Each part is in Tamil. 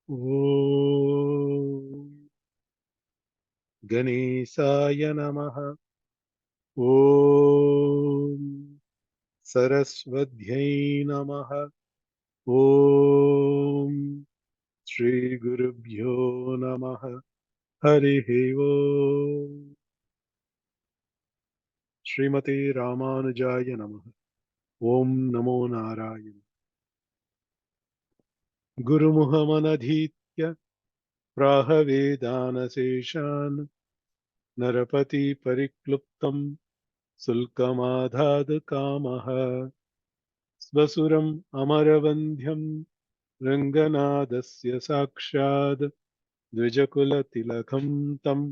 ॐ गणेशाय नमः। ॐ सरस्वत्यै नमः। ॐ श्रीगुरुभ्यो नमः। हरिः ओम्। श्रीमते रामानुजाय नमः। ॐ नमो नारायण। गुरुमुखमनधीत्य प्राह वेदानशेषान् नरपति परिक्लुप्तम् शुल्कमाधाद कामः स्वसुरम् अमरवन्ध्यम् रङ्गनादस्य साक्षात् द्विजकुलतिलकम् तम्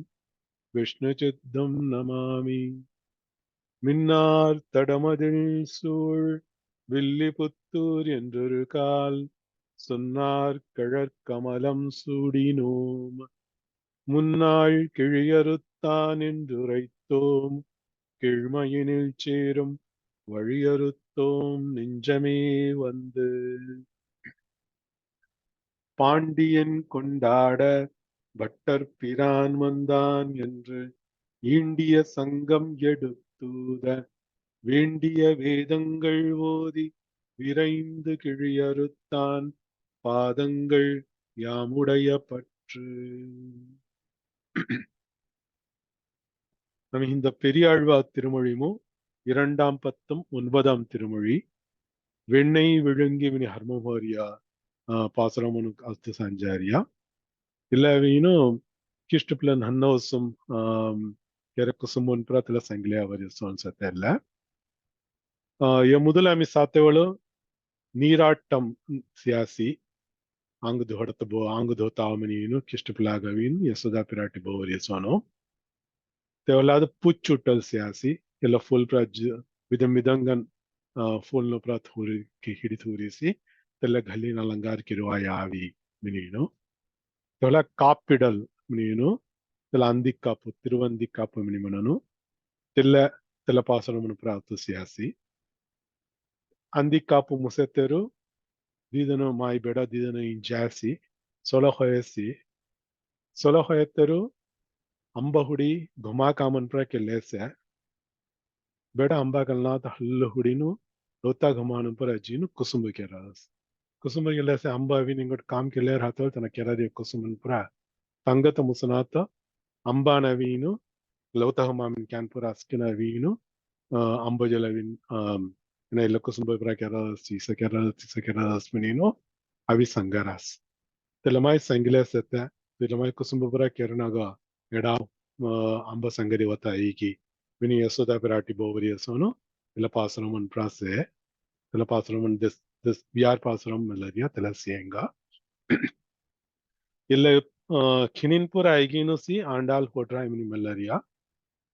विष्णुचित्तम् नमामि। மின்னார் தடமதில் சூழ் வில்லிபுத்தூர் என்றொரு கால் சொன்னார் கழற்கமலம் சூடினோம் முன்னாள் கிழியறுத்தான் என்றுரைத்தோம் கிழ்மையினில் சேரும் வழியறுத்தோம் நெஞ்சமே வந்து பாண்டியன் கொண்டாட பட்டர் பிரான் வந்தான் என்று ஈண்டிய சங்கம் எடுத்தூத வேண்டிய வேதங்கள் ஓதி விரைந்து கிழியறுத்தான் பாதங்கள் யாமுடைய பற்று. நம்ம இந்த பெரியாழ்வார் திருமொழியும் 2ஆம் பத்தும் 9ஆம் திருமொழி வெண்ணெய் விழுங்கி வினி ஹர்மோரியா பாசுரமுನು ಅಸ್ತು ಸಂಜಾರಿಯ ಇಲ್ಲ ವೀನು ಕಿಷ್ಟುಪ್ಲನ್ ಹನ್ನೋಸಂ ಕೆರಕು ಸುಮ್ಮನ್ ಪ್ರತಲ ಸಂಗ್ಲೆ ಅವರಿ ಅನ್ಸತ್ತೆ ಅಲ್ಲ. முதலாமி சாத்தவಳು ನೀರಾಟ್ಟಂ ಸಿಯಾಸಿ ಆಂಗುದು ಹೊಡೆತ ಆಂಗುದು ತಾವಮನಿನು ಕಿಷ್ಟುಪ್ಲಾಗವೀನು ಯಶೋದಾ ಪಿರಾಟಿ ಬೋವರಿ ಸೋನು ತೆವಲಾದ ಪುಚ್ಚುಟ್ಟಲ್ ಸಿಯಾಸಿ ಎಲ್ಲ ಫುಲ್ ಪ್ರಜ್ ವಿಧಂಗನ್ ಫುಲ್ નો પ્રા થોરી કે હિડી થોરી સી તેલા ઘલીના લંગાર કિરવાય આવી મિનીનો તેલા કાપિડલ મિનીનો તેલા અંದಿಕ್ಕಾಪು ತಿರುವಂದಿಕ್ಕಾಪು ಮಿನಿಮನನು ತೆಲ್ಲ ಪಾಸರಮನು ಪ್ರಾತು ಸಿಯಾಸಿ ಅಂದಿಕ್ಕಾಪು ಮುಸೆತೆರು ದೀದನು ಮಾಯಿ ಬೇಡ ದೀದನು ಇಂಜಾಸಿ ಸೊಲ ಹೊಯತೆರು ಅಂಬಹುಡಿ ಘುಮಾಕಾಮನ್ ಪ್ರ ಕೆಲ್ಲೆಸೆ ಬೇಡ ಅಂಬಾಕಲ್ನಾಥ ಹಲ್ಲು ಹುಡಿನು लोता घुमाने पर अजीनु कुसुम के रस कुसुम के लसे अंबा अभी निंगट काम के लेर हाथों तना केरा दे कुसुमन पुरा तंगत मुसनाता अंबा नवीनु लोता घुमामिन कैन पुरा स्किन अवीनु अंबा जलविन ने इल्ल कुसुम पुरा केरा सीसा केरा स्मिनीनो अभी संगरास तेलमाई संगिले सत्ता तेलमाई कुसुम पुरा केरनागा एडा अंबा संगरी वता ऐकी विनी यशोदा पिराटी बोवरी यसोनो इल्ल पासरमन प्रासे तेला पासरमन दिस बिहार पासरम मलरिया तेला सियंगा इल्ल खिनिनपुर आएगिनो सी आंडाल कोटरा इमनी मलरिया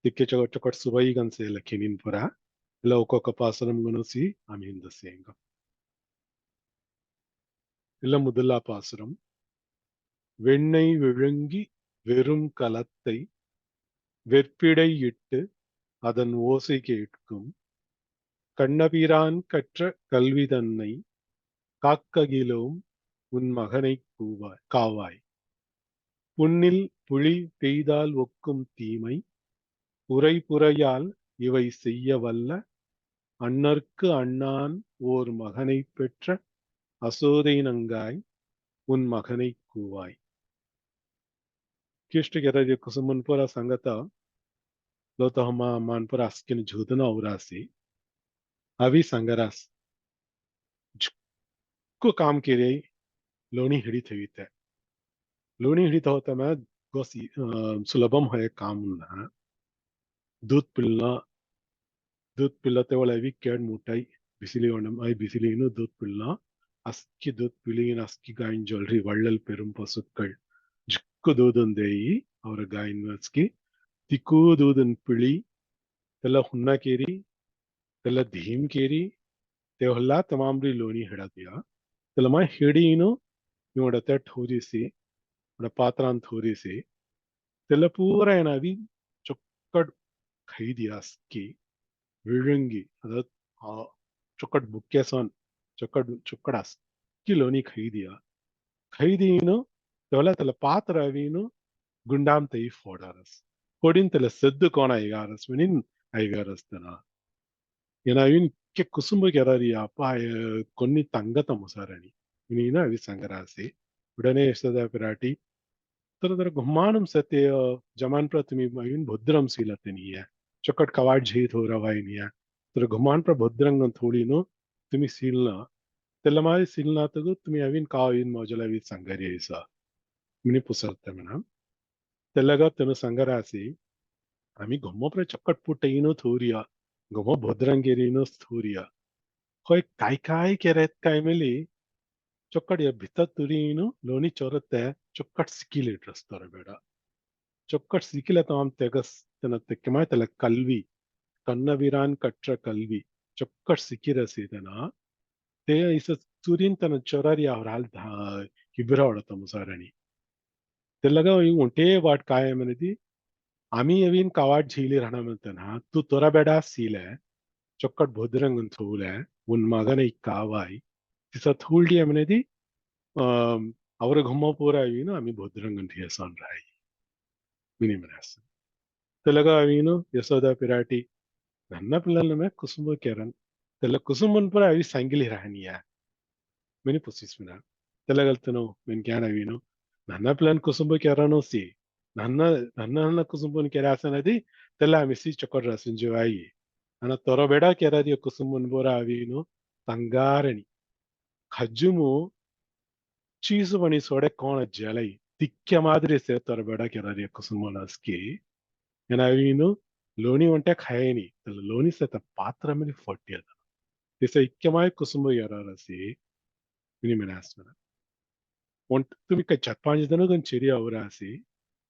तिक्के चोकट चोकट सुबई गन से इल्ल खिनिनपुरा इल्ल ओकोक पासरम गनो सी आमिंद सियंगा इल्ल मुदला पासरम வெண்ணை விழுங்கி வெறும் கலத்தை வெற்பிடை இட்டு அதன் ஓசை கேட்கும் கண்ணபிரான் கற்ற கல்வி தன்னை காக்ககிலோம் உன் மகனை காவாய் புண்ணில் புலி பெய்தால் ஒக்கும் தீமை புரையால் இவை செய்ய வல்ல அண்ணற்கு அண்ணான் ஓர் மகனை பெற்ற அசோதை நங்காய் உன் மகனை கூவாய். किष्ट कुसुमनपुरा संगता लो तो हम मानपुरा अस्किन झूदना उरासी अभी संगरास को काम करे लोणी हिड़ी थी थे लोणी हिड़ी तो होता मैं गोसी सुलभम है काम ना दूध पिल्ला ते वाला भी केड मुटाई बिसिली वंडम आई बिसिली इनो दूध पिल्ला अस्की दूध पिली इन अस्की गाइन ज्वेलरी वल्लल पेरुम पसुक्कल जिक्को दूदंदेई और गाइन अस्की तिक्को दूदन पिली तेला हुन्ना केरी तेला धीम केरी ते हल्ला तमाम री लोनी हिड़ा दिया तेला मैं हिड़ी इनो इवड़ते ठोरी सी वड़ा पात्रान थोरी सी तेला पूरा है ना भी चुक्कड़ खाई दिया स्की विरंगी अदत चुक्कड़ बुक्के सन चुक्कड़ चुक्कड़ास की लोनी खाई दिया खैदीनो तेवला त्याला पात्र अवीनो गुंडाम तई फोडारस फोडीन त्याला सद्द कोण ऐगारस म्हणून ऐगारस त्यांना ஏன்னா இவனுக்கு குசும்பு கெறாரியா அப்பா கொன்னி தங்கத்த முசாரணி இவனா அவி சங்கராசி உடனே யசோதா பிராட்டி तर तर घुमानम सत्य जमान प्रथमी मायून भद्रम सीलते नहीं है चौकट कवाट झीत हो रहा है नहीं है तर घुमान पर भद्रंग थोड़ी नो तुम्ही सीलना तेलमारी सीलना तो तुम्ही अविन काविन मौजला वित संगरी ऐसा मिनी पुसलते मना तेलगा तेनु संगरासी आम्ही घुमो पर चौकट पुटेनो थोरिया घुमो भद्रंगेरीनो थोरिया होय काय केरेत काय मिली चौकट या भितर तुरीनो लोनी चोरते चौकट सिकिलेट रस्तर बेड़ा चौकट सिकिले तो हम तेगस तेना तेक्कमाय तेला कल्वी कन्नवीरान कट्र कल्वी चौकट सिकिरसीदना ते इस तुरीन तन चोरारी आवराल किबिरावडत मुसारणी तेलगा उंटे वाट काय मनदी आम्ही येवीन कावाट झीली राहणार म्हणतना तू तोरा बेडा सीले चौकट भोदरंगन थूले उन मगन कावाई तिसा थूल्डी अमनेदी ಅವರ ಘುಮ್ಮ ಪೂರ ಅವಿನು ಆಮಿ ಭದ್ರಂಗನ್ ಠಿಯಸಾನ್ ರಾಯಿ మిని మనస్ తెలగా అవిను యశోద పిరాటి నన్న పిల్లలమే కుసుంబ కెరన్ తెల్ల కుసుంబన్ పర అవి సంగిలి రానియా మిని పుసిస్మిన తెలగల్తను మిన్ క్యాన్ అవిను నన్న పిల్లన్ కుసుంబ కెరను సి నన్న నన్న కుసుంబన్ కెరాసనది తెల్ల మిసి చొకర్ రసింజువాయి అన తొరబెడ కెరది కుసుంబన్ పర అవిను ತಂಗಾರಣಿ ಖಜ್ಜುಮು चीज बनी सोडे कौन जलाई तिक्क्या मादरी से तर बेड़ा केरा रे कुसुमोलास्की एनावीनु लोनी वंटे खायनी तर लोनी से त पात्र में फोटिया तिसे इक्क्यमाय कुसुम यारा रसी मिनी मेनास्मना वंट तुम्ही काय चटपांज दनो गन चिरी आवरासी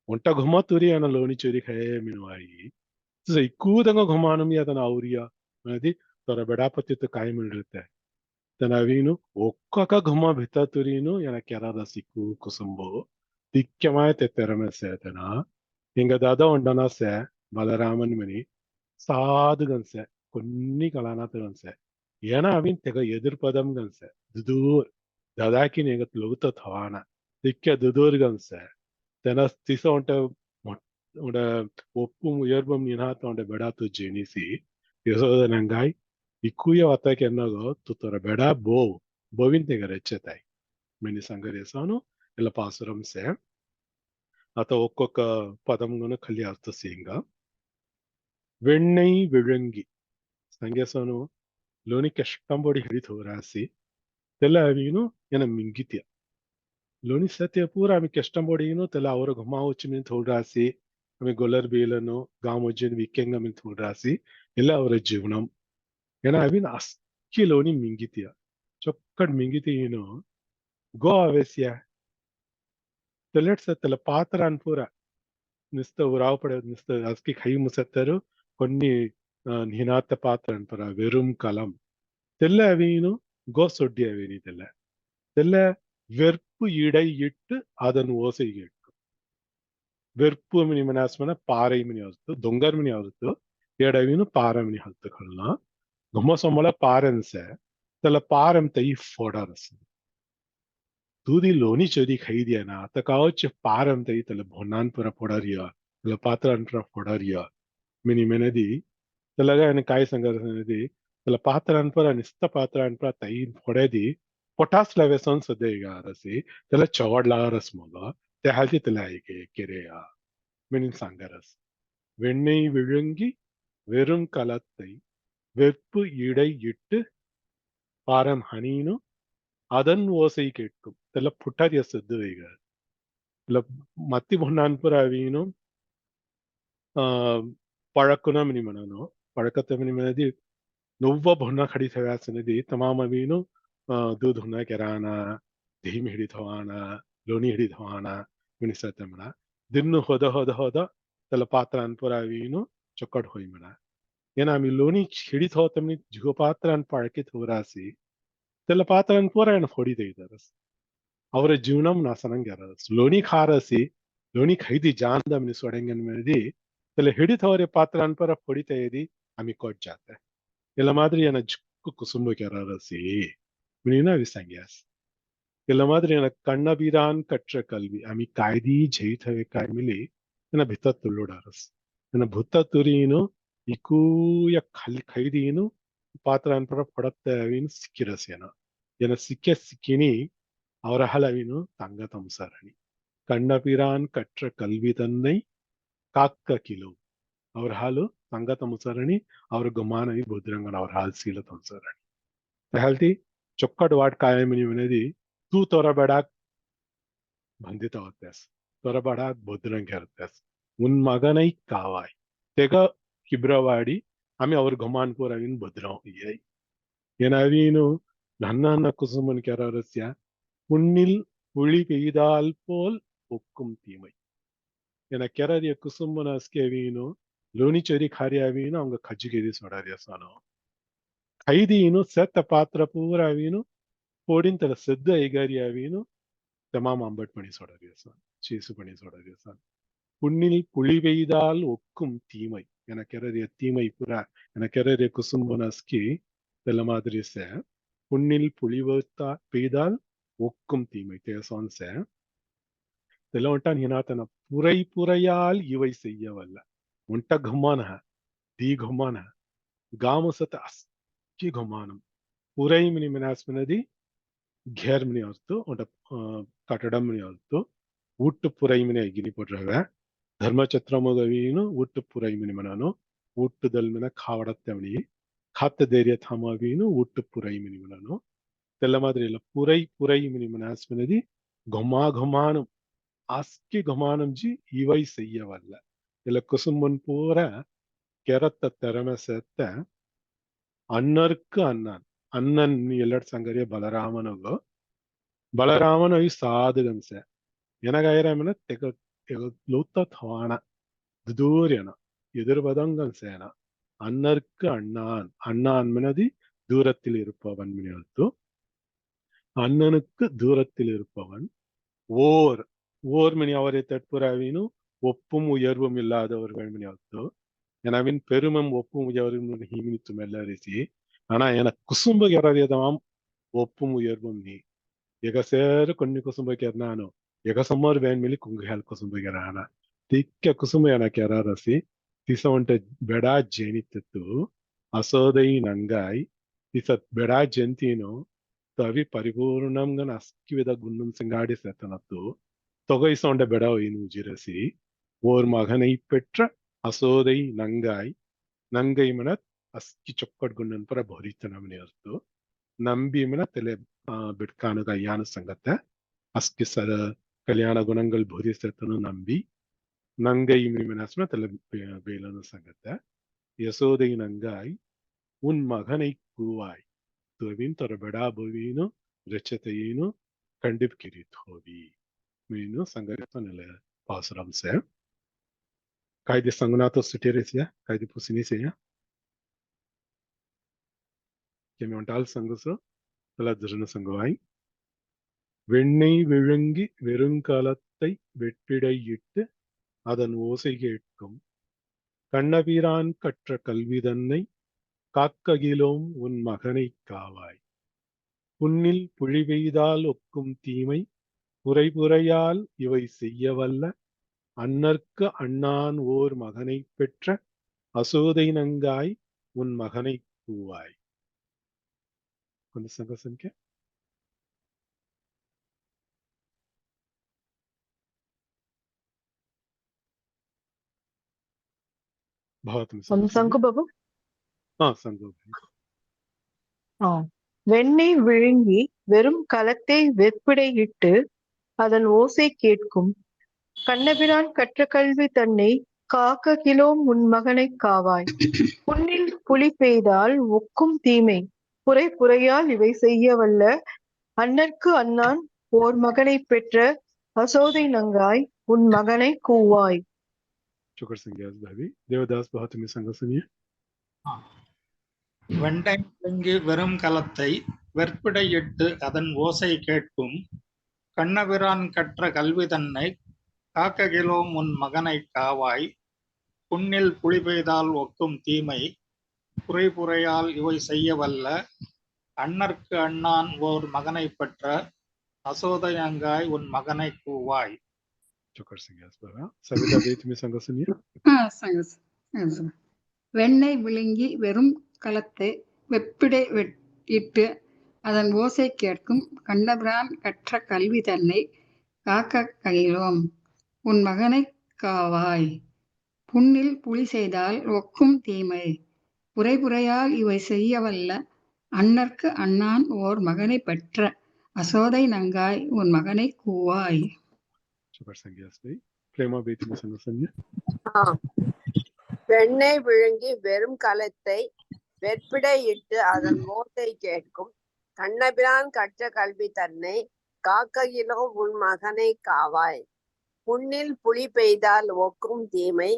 वंटा घुमा तुरी अना लोनी चिरी खाये मिनवाई तिसे इक्कू दंगा घुमानम या तना आवरिया मनादी तर बेड़ा पति तो काय मिल रहता है तनावीनु ಒಕ್ಕಕ ಘುಮ ಭಿತತುರಿನು ಎನ ಕೆರಾದ ಸಿಕ್ಕು ಕುಸುಂಬು ದಿಕ್ಯಮಾಯ ತೆತ್ತರಮ ಸೇತನ ಹಿಂಗ ದಾದ ಒಂಡನ ಸೆ ಬಲರಾಮನ್ ಮನಿ ಸಾಧುಗನ್ಸೆ కొన్ని కళానాథగన్సೆ ಏನ ಅವಿನ್ ತೆಗ ಎದುರ್ಪದಂ ಗನ್ಸೆ ದುದೂರ್ ದದಾಕಿ ನೆಗತ್ ಲೋಗುತ್ತ ಥವಾನ ದಿಕ್ಯ ದುದೂರ್ ಗನ್ಸೆ ತೆನ ತಿಸ ಒಂಟ ಒಂಡ ಒಪ್ಪು ಉಯರ್ಬಂ ನಿನಾತ ಒಂಡ ಬೆಡಾತು ಜೇನಿಸಿ ಯಸೋದ ನಂಗಾಯ್ ikuya wata kennago tutora beda bovin tegare chetai meni sangare sano ela pasuram se ata okkoka padam gona khali artha singa వెన్నై విళంగి ಸಂಗೇಸನು ಲೋನಿ ಕೆಷ್ಟಂಬೋಡಿ ಹಿಡಿದು ಹೋರಾಸಿ ತೆಲ್ಲ ಅವಿನು ಏನ ಮಿಂಗಿತ್ಯ ಲೋನಿ ಸತ್ಯ ಪೂರ ಆಮಿ ಕೆಷ್ಟಂಬೋಡಿನು ತೆಲ್ಲ ಅವರ ಘುಮಾ ಉಚ್ಚಿ ಮಿಂತ್ ಹೋರಾಸಿ ಆಮಿ ಗೊಲ್ಲರ್ ಬೇಲನು ಗಾಮ್ ಉಜ್ಜಿನ ವಿಕೆಂಗ ಮಿಂತ್ ಹೋರಾಸಿ ಎಲ್ಲ ಅವರ ಜೀವನಂ ಏನ ಅವಿನ ಅಸ್ಕಿ ಲೋನಿ ಮಿಂಗಿತ್ಯ ಚೊಕ್ಕಡ್ ಮಿಂಗಿತಿನು ಗೋ ಅವೆಸ್ಯ ತೆಲೆಟ್ ಸತ್ತಲ್ಲ ಪಾತ್ರ ಅನ್ಪೂರ ನಿಸ್ತ ಉರಾವ್ ಪಡೆ ನಿಸ್ತ ಅಸ್ಕಿ ಕೈ ಮುಸತ್ತರು కొన్ని నినాత పాత్ర అంటారా వెరుం కలం తెల్ల అవిను గోసొడ్డి అవిని తెల్ల తెల్ల வெற்பு இடை இட்டு அதன் ஓசை கேட்கும் வெற்பு மினி ಮನಾಸ್ಮನ ಪಾರೈ ಮಿನಿ ಆವತ್ತು ದೊಂಗರ್ ಮಿನಿ ಆವತ್ತು ಎಡವಿನು ಪಾರ ಮಿನಿ ಹಲ್ತುಗಳನ್ನ ಗುಮ್ಮ ಸೊಮ್ಮಲ ಪಾರನ್ಸೆ ತಲ ಪಾರಂ ತೈ ಫೋಡರಸ್ दूधी लोनी चोरी खाई दिया ना तकाओ चे पारम तई तले भोनान पर फोड़रिया तले पात्रन पर फोड़रिया मिनी मेनदी तलगा ने काय संगरसनदी तले पात्रन पर निस्ता पात्रन पर तई फोड़ेदी पोटास लेवेसन सदेगा रसी तले चवड ला रस मोला ते हालती तले आईके केरेया मिनी संगरस வெண்ணை விழுங்கி வெறும் கலத்தை வெப்பு இடை இட்டு பாரம் ஹனீனு ಅದನ್ ಓಸೈ ಕೇಟ್ಕು ತೆಲ್ಲ ಪುಟ್ಟರಿಯ ಸದ್ದು ಈಗ ಇಲ್ಲ ಮತ್ತಿ ಬೊಣ್ಣಾನ್ಪುರ ಅವೀನು ಪഴಕ್ಕುನ ಮಿನಿ ಮನನು ಪഴಕತ್ತ ಮಿನಿ ಮನದಿ ನೊವ್ವ ಬೊಣ್ಣ ಖಡಿ ಸವ್ಯಾಸನದಿ ತಮಾಮ ಅವೀನು दूध हुना केराना धीम ಹಿಡಿದು ಹವಾನ ಲೋನಿ ಹಿಡಿದು ಹವಾನ ಮಿನಿಸತ್ತ ಮನ ದಿನ್ನು ಹೋದ ತೆಲ್ಲ ಪಾತ್ರ ಅನ್ಪುರ ಅವೀನು ಚೊಕ್ಕಡ್ ಹೋಯ್ ಮನ ಏನ ಆಮಿ ಲೋನಿ ಹಿಡಿದು ಹೋದ ತಮ್ನಿ ಜಿಗೋ ಪಾತ್ರ ಅನ್ ಪಳಕಿತ್ ಹೋರಾಸಿ ತೆಲ್ಲ ಪಾತ್ರ ಅನ್ಪುರ ಏನ ಹೊಡಿದೆ ಇದ್ದಾರಸ್ ಅವರ ಜೀವನಂ ನಾಸನಂಗ್ಯಾರಸ್ ಲೋನಿ ಖಾರಸಿ ಲೋನಿ ಖೈದಿ ಜಾನ್ದ ಮಿನಿ ಸೊಡೆಂಗನ್ ಮೆನದಿ ತೆಲ್ಲ ಹಿಡಿದವರೆ ಪಾತ್ರ ಅನ್ಪರ ಹೊಡಿತಾ ಇದಿ ಆಮಿ ಕೊಟ್ ಜಾತೆ ಎಲ್ಲ ಮಾದ್ರಿ ಏನ ಜುಕ್ಕು ಕುಸುಂಬ ಕೆರಾರಸಿ ಮಿನಿನ ವಿಸಂಗ್ಯಾಸ್ केला मात्र याना कन्नबिरान कच्चा कल्वी आम्ही कायदी जेत हवे काय मिली याना भित्ता तुल्लोडारस याना भुत्ता तुरीनो इकू या खाली खैदीनो पात्रांपर पडत्ता अवीन सिक्किरस याना सिक्के सिक्किनी ಅವರ ಹಲವಿನು ತಂಗ ತಂಸರಣಿ ಕಣ್ಣಪಿರಾನ್ ಕಟ್ರ ಕಲ್ವಿ ತನ್ನೈ ಕಾಕ್ಕ ಕಿಲೋ ಅವ್ರ ಹಾಲು ತಂಗ ತಂಸರಣಿ ಅವ್ರ ಗುಮಾನವಿ ಬುದ್ರಂಗನ ಅವ್ರ ಹಾಲು ಸೀಲ ತಂಸರಣಿ हेल्थी चौकट वाट कायमनी అనేది तू तोरा बडाक ಬಂಧಿತ होत्यास तोरा बडाक भद्रंग घेरत्यास उन मगनई कावाय तेगा किब्रवाडी आम्ही ಅವ್ರ ಗುಮಾನ್ಪುರ ಅವಿನ್ ಭದ್ರಂ ಇಯೈ ಏನಾವೀನು ನನ್ನ ಕುಸುಮನ್ ಕೆರರಸ್ಯ புண்ணில் புழி பெய்தால் போல் ஒக்கும் தீமை என ಕೆರರಿಯ ಕುಸುಮನ ಅಸ್ಕೆವೀನು ಲೋಣಿಚೊರಿ ಖಾರ್ಯಾವೀನು ಅವಂಗ ಖಜ್ಜಿಗೆದಿ ಸೊಡಾರ್ಯಸಾನೋ ಖೈದೀನು ಸೆತ್ತ ಪಾತ್ರ ಪೂರಾವೀನು ಪೋಡಿಂತಲ ಸಿದ್ಧ ಐಗಾರಿಯಾವೀನು ತಮಾಮ್ ಅಂಬಟ್ ಪಣಿ ಸೊಡಾರ್ಯಸಾನ್ ಚೀಸು ಪಣಿ ಸೊಡಾರ್ಯಸಾನ್ புண்ணில் புழி பெய்தால் ஒக்கும் தீமை என ಕೆರರಿಯ தீமை புற என ಕೆರರಿಯ ಕುಸುಂಬನ ಅಸ್ಕಿ தெல்ல மாதிரி சே புண்ணில் புழி பெய்தால் ஒக்கும் தீமை தேசோன்ச தெலவண்டான் ಹಿನಾತನ ಪುರೈ ಪುರಯಾಲ್ ಇವೈ செய்யவல்ல ಉಂಟ ಘಮಾನ the ಘಮಾನ ಗಾಮಸತ Aski ಘಮಾನಂ ಪುರೈ mini ಮಿನಾಸ್ಮಿನದಿ ಘೇರ್ mini earth ಉಂಟ ಕಟ್ಟಡಂ ಮಿನಿ ಅರ್ತು ಊಟ್ಟು ಪುರೈ ಮಿನಿ ಅಗಿನಿ ಪಡ್ರವ ಧರ್ಮಛತ್ರಮಗವೀನು ಊಟ್ಟು ಪುರೈ ಮಿನಿ ಮನಾನು ಊಟ್ಟುದಲ್ ಮಿನ ಖಾವಡತ್ತವಣಿ ಖಾತ್ತ ಧೈರ್ಯ ಥಾಮವೀನು ಊಟ್ಟು ಪುರೈ ಮಿನಿ ಮನಾನು తెల్ల మాదిరిలో పురై పురై మిని మనాస్మినది ఘొమా ఘొమానం అస్కి ఘొమానం జి ఇవై చెయ్యవల్ల ఇలా కుసుంబన్ పూర ಕೆರತ್ತ ತೆರಮೆಸೆತ್ತ ಅಣ್ಣರ್ಕು ಅಣ್ಣನ್ ಅಣ್ಣನ್ ಎಲ್ಲರ ಸಂಗರಿಯ ಬಲರಾಮನಗೋ ಬಲರಾಮನ ಈ ಸಾಧುಗನ್ಸೆ ಎನಗಾಯರಮನ ತೆಗ ಲೂತ್ತ ಥವಾಣ ದೂರ್ಯನ ಎದುರು ಬದಂಗನ್ಸೇನ ಅಣ್ಣರ್ಕು ಅಣ್ಣಾನ್ ಅಣ್ಣ ಅನ್ಮನದಿ தூரத்தில் இருப்பவன் மினியல்த்து அண்ணனுக்கு தூரத்தில் இருப்பவன் ஓர் ஓர் மினி அவரை தற்புறாவினும் ஒப்பும் உயர்வும் இல்லாதவர்கள் மினியல்த்து எனவின் பெருமம் ஒப்பும் உயர்வும் ஹீமினித்து மெல்லரிசி ஆனா என ಕುಸುಂಬ ಗೆರರಿಯದವಾಂ ಒಪ್ಪುಂ ಉಯರ್ವಂ ನೀ ಎಗ ಸೇರು కొన్ని ಕುಸುಂಬ ಕೆರ್ನಾನು ಎಗ ಸಮ್ಮರ್ ಬ್ಯಾನ್ ಮೇಲೆ ಕುಂಗ ಹೆಲ್ ಕುಸುಂಬ ಗೆರಾನ ತಿಕ್ಕ ಕುಸುಂಬ ಎನ ಕೆರರಸಿ ತಿಸವಂಟ ಬೆಡಾ ಜೇನಿತ್ತು ಅಸೋದೈ ನಂಗಾಯ್ ತಿಸ ಬೆಡಾ ಜಂತಿನೋ ತವಿ ಪರಿಪೂರ್ಣಂಗ ಅಸ್ಕಿ ವಿಧ ಗುನ್ನಂ ಸಿಂಗಾಡಿ ಸೇತನತ್ತು தொகைசோண்ட பெடாவின் உஜிரசி ஓர் மகனை பெற்ற அசோதை நங்காய் நங்கை மன ಅಸ್ಕಿ ಚೊಕ್ಕಡ್ ಗುಣ್ಣನ್ ಪರ ಭರಿತನಮನೆ ಅರ್ತು ನಂಬಿ ಮನ ತಲೆ ಬಿಡ್ಕಾನಗ ಅಯ್ಯಾನ ಸಂಗತ ಅಸ್ಕಿ ಸದ ಕಲ್ಯಾಣ ಗುಣங்கள் ಭರಿಸತನು ನಂಬಿ நங்கை மினிமனஸ்ம தல வேலன சங்கத்த யசோதை நங்காய் உன் மகனை கூவாய் துவின் தொர பெடா புவீனு ரச்சத்தையினு கண்டிப் கிரித் ஹோவி மீனு சங்கரத்த நில பாசுரம் சே ಕಾಯ್ದೆ ಸಂಗನಾಥ ಸುಟೇರೆಸಿಯ ಕಾಯ್ದೆ ಪುಸಿನಿಸೆಯ ಕೆಮೆಂಟಾಲ್ ಸಂಗಸು ತಲ ಧರ್ನ ಸಂಗವಾய் வெண்ணெய் விழுங்கி வெறுங்காலத்தை வெற்றிடையிட்டு அதன் ஓசை கேட்கும் கண்ணபிரான் கற்ற கல்விதன்னை காக்ககிலோம் உன் மகனை காவாய் புன்னில் புழி பெய்தால் ஒக்கும் தீமை புரைபுரையால் இவை செய்யவல்ல அண்ணர்க்கு அண்ணான் ஓர் மகனை பெற்ற அசோதை நங்காய் உன் மகனை கூவாய் ಸಂಘ ಸಂಖ್ಯೆ சங்கு பாபு சங்கு வெண்ணெய் விழுங்கி வெறும் கலத்தை வெற்பிடையிட்டு அதன் ஓசை கேட்கும் கண்ணபிரான் கற்ற கல்வி தன்னை காக்க கிலோம் உன் மகனை காவாய் புன்னில் புலி பெய்தால் ஒக்கும் தீமை புரை புரையால் இவை செய்ய வல்ல அண்ணற்கு அண்ணான் ஓர் மகனை பெற்ற அசோதை நங்காய் உன் மகனை கூவாய் தேவதாஸ் பகத்துமி சங்க சுனிய வெண்டை விழுங்கி வெறும் கலத்தை வெற்பிடையிட்டு அதன் ஓசை கேட்கும் கண்ணபிரான் கற்ற கல்வி தன்னை காக்ககிலோம் உன் மகனை காவாய் புன்னில் புலி பெய்தால் ஒக்கும் தீமை புரை புரையால் இவை செய்ய வல்ல அண்ணற்கு அண்ணான் ஓர் மகனை பெற்ற அசோதையங்காய் உன் மகனை கூவாய். चोकर सिंह यास बाबा सविता बे तुम्ही सांगा सुनिए வெண்ணெய் விழுங்கி வெறும் கலத்தை வெப்பிடை இட்டு அதன் ஓசை கேட்கும் கண்ணபிரான் கற்ற கல்வி தன்னை காக்க ககிலோம் உன் மகனை காவாய். புண்ணில் புலி செய்தால் ஒக்கும் தீமை புரைபுரையால் இவை செய்யவல்ல அண்ணற்கு அண்ணான் ஓர் மகனை பெற்ற அசோதை நங்காய் உன் மகனை கூவாய். चोकर सिंह यास भाई प्रेमा बे तुम्ही सांगा सुनिए வெண்ணெய் விழுங்கி வெறும் கலத்தை வெற்பிடை இட்டு அதன் ஓசை கேட்கும் கண்ணபிரான் கற்ற கல்வி தன்னை காக்கையிலோ உன் மகனை காவாய். புண்ணில் புலி பெய்தால் ஒக்கும் தீமை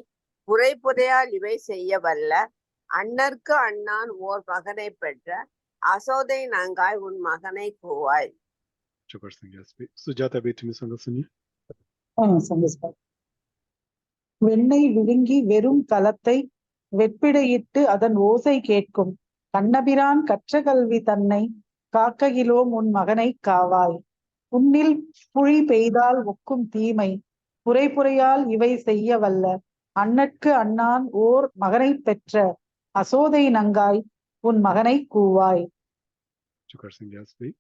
புரைபுரையால் இவை செய்ய வல்ல அண்ணற்கு அண்ணான் ஓர் மகனை பெற்ற அசோதை நங்காய் உன் மகனை கூவாய். चोकर सिंह यास भाई सुजाता बे तुम्ही सांगा सुनिए வெண்ணெய் விழுங்கி வெறும் கலத்தை வெற்பிடையிட்டு அதன் ஓசை கேட்கும் கண்ணபிரான் கற்ற கல்வி தன்னை காக்கையிலோம் உன் மகனை காவாய். புண்ணில் புழி பெய்தால் ஒக்கும் தீமை புரைபுரையால் இவை செய்ய வல்ல அண்ணற்கு அண்ணான் ஓர் மகனை பெற்ற அசோதை நங்காய் உன் மகனை கூவாய். चोकर सिंह यास भाई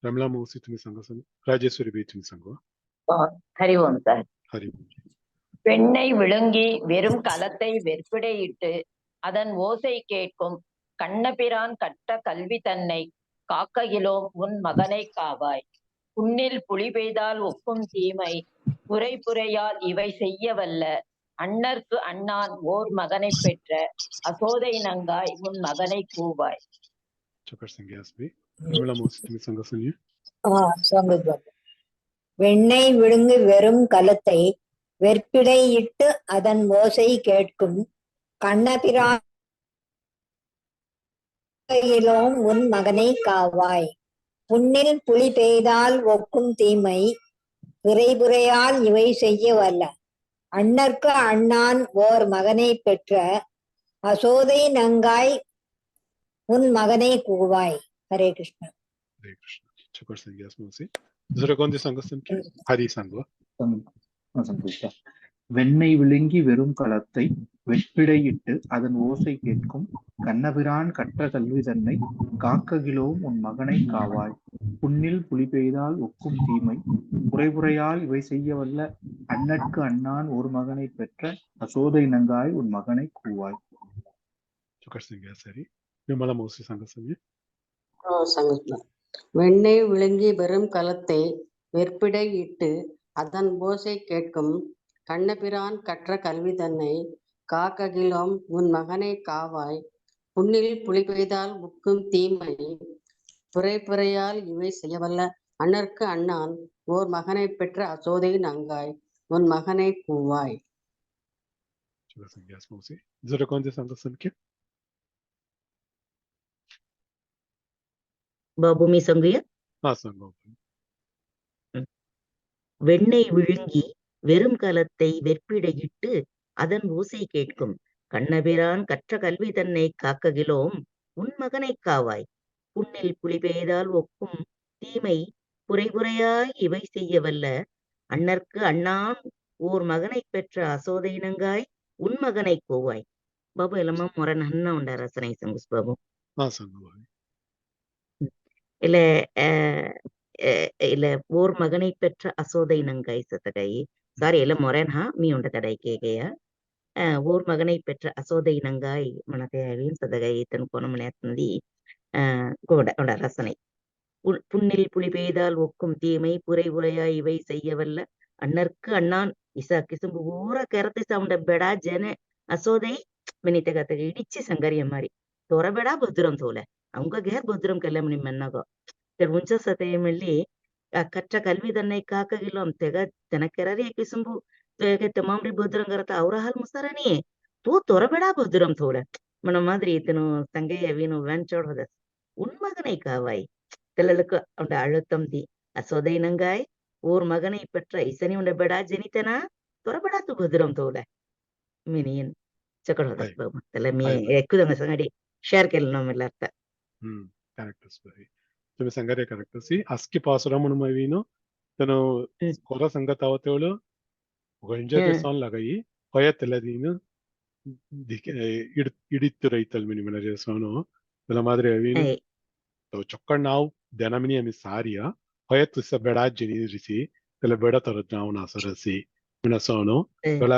रमला मौसी तुम्ही सांगा सुनिए राजेश्वरी बे तुम्ही सांगा ஹரி ஓம் சார். हरि வெண்ணெய் விழுங்கி வெறும் கலத்தை வெற்பிடையிட்டு அதன் ஓசை கேட்கும் கண்ணபிரான் கற்ற கல்வி தன்னை காக்கையிலோம் உன் மகனை காவாய். புண்ணில் புலி பெய்தால் ஒக்கும் தீமை புரைபுரையால் இவை செய்ய வல்ல அண்ணற்கு அண்ணான் ஓர் மகனை பெற்ற அசோதை நங்காய் உன் மகனை கூவாய். चोकर सिंह यास भाई रमला मौसी तुम्ही सांगा सुनिए வெண்ணெய் விழுங்கு வெறும் கலத்தை வெற்பிடை இட்டு அதன் ஓசை கேட்கும் கண்ணபிரான் உன் மகனை காவாய். புண்ணில் புலி பெய்தால் ஒக்கும் தீமை விரைபுரையால் இவை செய்ய வல்ல அண்ணற்கு அண்ணான் ஓர் மகனை பெற்ற அசோதை நங்காய் உன் மகனை கூவாய். ஹரே கிருஷ்ணா. हरे कृष्ण चोकर सिंह यास मौसी दुसरं कोणते सांगा सुनिए हरी सांगा வெண்ணெய் விழுங்கி வெறும் களத்தை வெற்பிடையிட்டு அதன் ஓசை கேட்கும் கண்ணபிரான் கற்ற கல்வி தன்னை காக்ககிலோம் உன் மகனை காவாய். புண்ணில் புலி பெய்தால் ஒக்கும் தீமை புரைபுரையால் இவை செய்ய வல்ல அண்ணற்கு அண்ணான் ஒரு மகனை பெற்ற அசோதை நங்காய் உன் மகனை கூவாய். चोकर सिंह यास हरी निर्मला मौसी सांगा सुनिए வெண்ணெய் விழுங்கி வெறும் கலத்தை வெற்பிடை இட்டு அதன் ஓசை கேட்கும் கண்ணபிரான் கற்ற கல்வி தன்னை காக்ககிலோம் உன் மகனை காவாய். புண்ணில் புலி பெய்தால் உக்கும் தீமை புரைபுரையால் இவை செய்யவல்ல அண்ணற்கு அண்ணான் ஓர் மகனை பெற்ற அசோதை நங்காய் உன் மகனை கூவாய். चोकर सिंह यास मौसी दुसरं कोणते सांगा सुनिए பாபு மீ சங்குய हाँ सांगा வெண்ணெய் விழுங்கி வெறும் கலத்தை வெற்பிடையிட்டு அதன் ஓசை கேட்கும் கண்ணபிரான் கற்ற கல்வி தன்னை காக்ககிலோம் உன் மகனை காவாய். புண்ணில் புலி பெய்தால் ஒக்கும் தீமை புரைபுரையாய் இவை செய்ய வல்ல அண்ணற்கு அண்ணான் ஓர் மகனை பெற்ற அசோதை நங்காய் உன் மகனை கூவாய். பாபு எல்லாமா முறை நன்னா உண்டா ரசனை சங்குஸ் பாபு हाँ सांगा இல்ல இல்ல ஓர் மகனை பெற்ற அசோதை நங்காய் சதகை சாரி இல்ல ಮೊರೆನಾ மீ உண்ட தடை கேகைய ஓர் மகனை பெற்ற அசோதை நங்காய் மனதையாவின் சதகை தன் கோணமனையத்தந்தி கோட உண்ட ரசனை புண்ணில் புலி பெய்தால் ஒக்கும் தீமை புரை புரையாய் இவை செய்ய வல்ல அண்ணற்கு அண்ணான் இசா கிசும்பு ஊர கரத்தை சவுண்ட பெடா ஜன அசோதை ಮಿನಿತೆಗತೆಗೆ ಇಡಿಚ್ಚಿ ಸಂಗರಿಯ ಮಾರಿ ತೋರಬೇಡ ಭದ್ರಂ ತೋಲೆ ಅವಂಗ ಗೇರ್ ಭದ್ರಂ ಕೆಲ್ಲಂ ನಿಮ್ಮೆನ್ನಗೋ ಮುಂಚ ಸತೆಯಮಲ್ಲಿ ಆ ಕಚ್ಚ ಕಲ್ವಿ ದನ್ನೈ ಕಾಕಗಿಲ್ಲ ಅಂತೆಗ ತೆನಕೆರರಿ ಕಿಸುಂಬು ತಮಾಮ್ರಿ ಭದ್ರಂ ಕರತ ಅವ್ರ ಹಾಲ್ ಮುಸರನಿ ತೂ ತೋರಬೇಡ ಭದ್ರಂ ತೋಲೆ మన மாதிரி ఇతను సంగయ్య వీను వెంచోడద உன்மகனை காவாய் తెల్లలకు ఉండే అழுத்தంది అసోదైనంగాయ్ ఊర్ మగனை పెట్ర ఇసని ఉండే బెడా జనితనా తొరబడా తు భద్రం తోలే మీనియన్ చక్కడ హోద బాబు తెల్ల మీ ఎక్కుదంగా సంగడి షేర్ కెళ్ళినాం ఇలా करेक्ट तुम्ही संगारे करेक्टसी aski पासुरम मवीनो तनो कोरा संगतावतेवलो गंजे ம், देसान लगाई होयतलदीनो ಇಡಿತ್ತು ರೈತಲ್ ಮಿನಿ ಮನ ರೇಸೋನು ತಲ ಮಾದ್ರೆ ಅವಿನು ஐ, ಚೊಕ್ಕಡ್ ನಾವು ದೆನಮಿನಿ ಅಮಿ ಸಾರಿಯ ಹೊಯತ್ತು ಸ ಬೆಡಾಜ್ಜಿನಿ ಇರಿಸಿ ತಲ ಬೆಡ ತರದ್ ನಾವು ನಾಸರಸಿ ಮಿನಸೋನು ம், ತಲ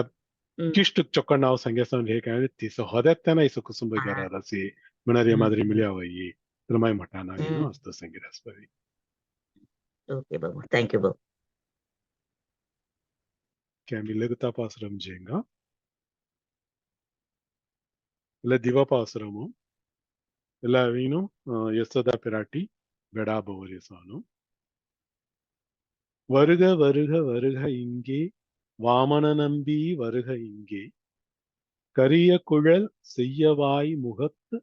ம், ಕಿಷ್ಟು ಚೊಕ್ಕಡ್ ನಾವು ಸಂಗೆಸೋನ್ ಹೇಗೆ ತಿಸ ಹೊದೆತ್ತನ ಇಸ ಕುಸುಂಬಗ್ಯಾರ ஆ, ರಸಿ ಮಿನರಿಯ ம், ಮಾದ್ರಿ ம், ಮಿಲಿಯವಯಿ ತಲಮೈ ಮಠ ನಾವಿನು ம். ಅಸ್ತು ಸಂಗಿರಸ್ಪವಿ ஓகே பாபு, தேங்க்யூ பாபு. ಕ್ಯಾಮಿ ಲಗುತ್ತಾ ಪಾಸುರಂ ಜೇಂಗ ಇಲ್ಲ ದಿವ ಪಾಸುರಮು ಇಲ್ಲ ಅವಿನು ಯಸೋದ ಪಿರಾಟಿ ಬೆಡಾ ಬೋರಿಸೋನು வருக வருக வருக இங்கே வாமன நம்பி வருக இங்கே கரிய குழல் செய்யவாய் முகத்து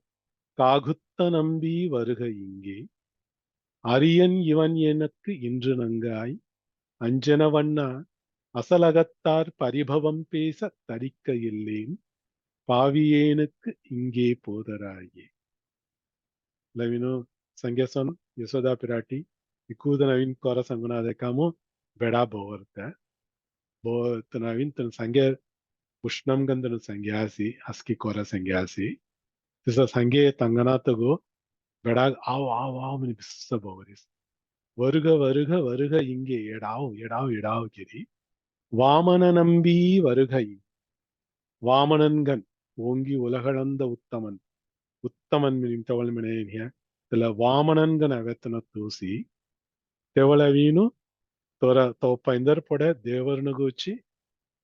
காகுத்த நம்பி வருக இங்கே அரியன் இவன் எனக்கு இன்று நங்காய் அஞ்சன வண்ணா அசலகத்தார் பரிபவம் பேச தரிக்க இல்லேன் பாவியேனுக்கு இங்கே போதராயே ಲವಿನು ಸಂಗ್ಯಸನ್ ಯಶೋದಾ ಪಿರಾಟಿ ಇಕ್ಕೂದ ನವೀನ್ ಕೊರ ಸಂಗುನಾದ ಕಾಮು ಬೆಡಾ ಬೋವರ್ತೆ ಬೋ ನವೀನ್ ತನ್ನ ಸಂಗ್ಯ ಉಷ್ಣಂ ಗಂಧನ ಸಂಗ್ಯಾಸಿ ಹಸ್ಕಿ ಕೊರ ಸಂಗ್ಯಾಸಿ ತಿಸ ಸಂಗೆ ತಂಗನಾತಗು ಬೆಡಾಗ್ ಆವ್ ಆವ್ ಆವ್ ಮನಿ ಬಿಸ್ಸ ಬೋವರಿಸ್ வருக வருக வருக இங்கே எடாவ் எடாவ் எடாவ் கிரி வாமன நம்பி வருகை வாமனன்கன் ஓங்கி உலகளந்த உத்தமன் ಉತ್ತಮನ್ ತವಳ ಮೆಣೆಯ ತಲ ವಾಮನನ್ಗನ ವೆತ್ತನ ತೂಸಿ ತೆವಳ ವೀನು ತೊರ ತೋಪ ಇಂದರ್ ಪೊಡೆ ದೇವರನ ಗೂಚಿ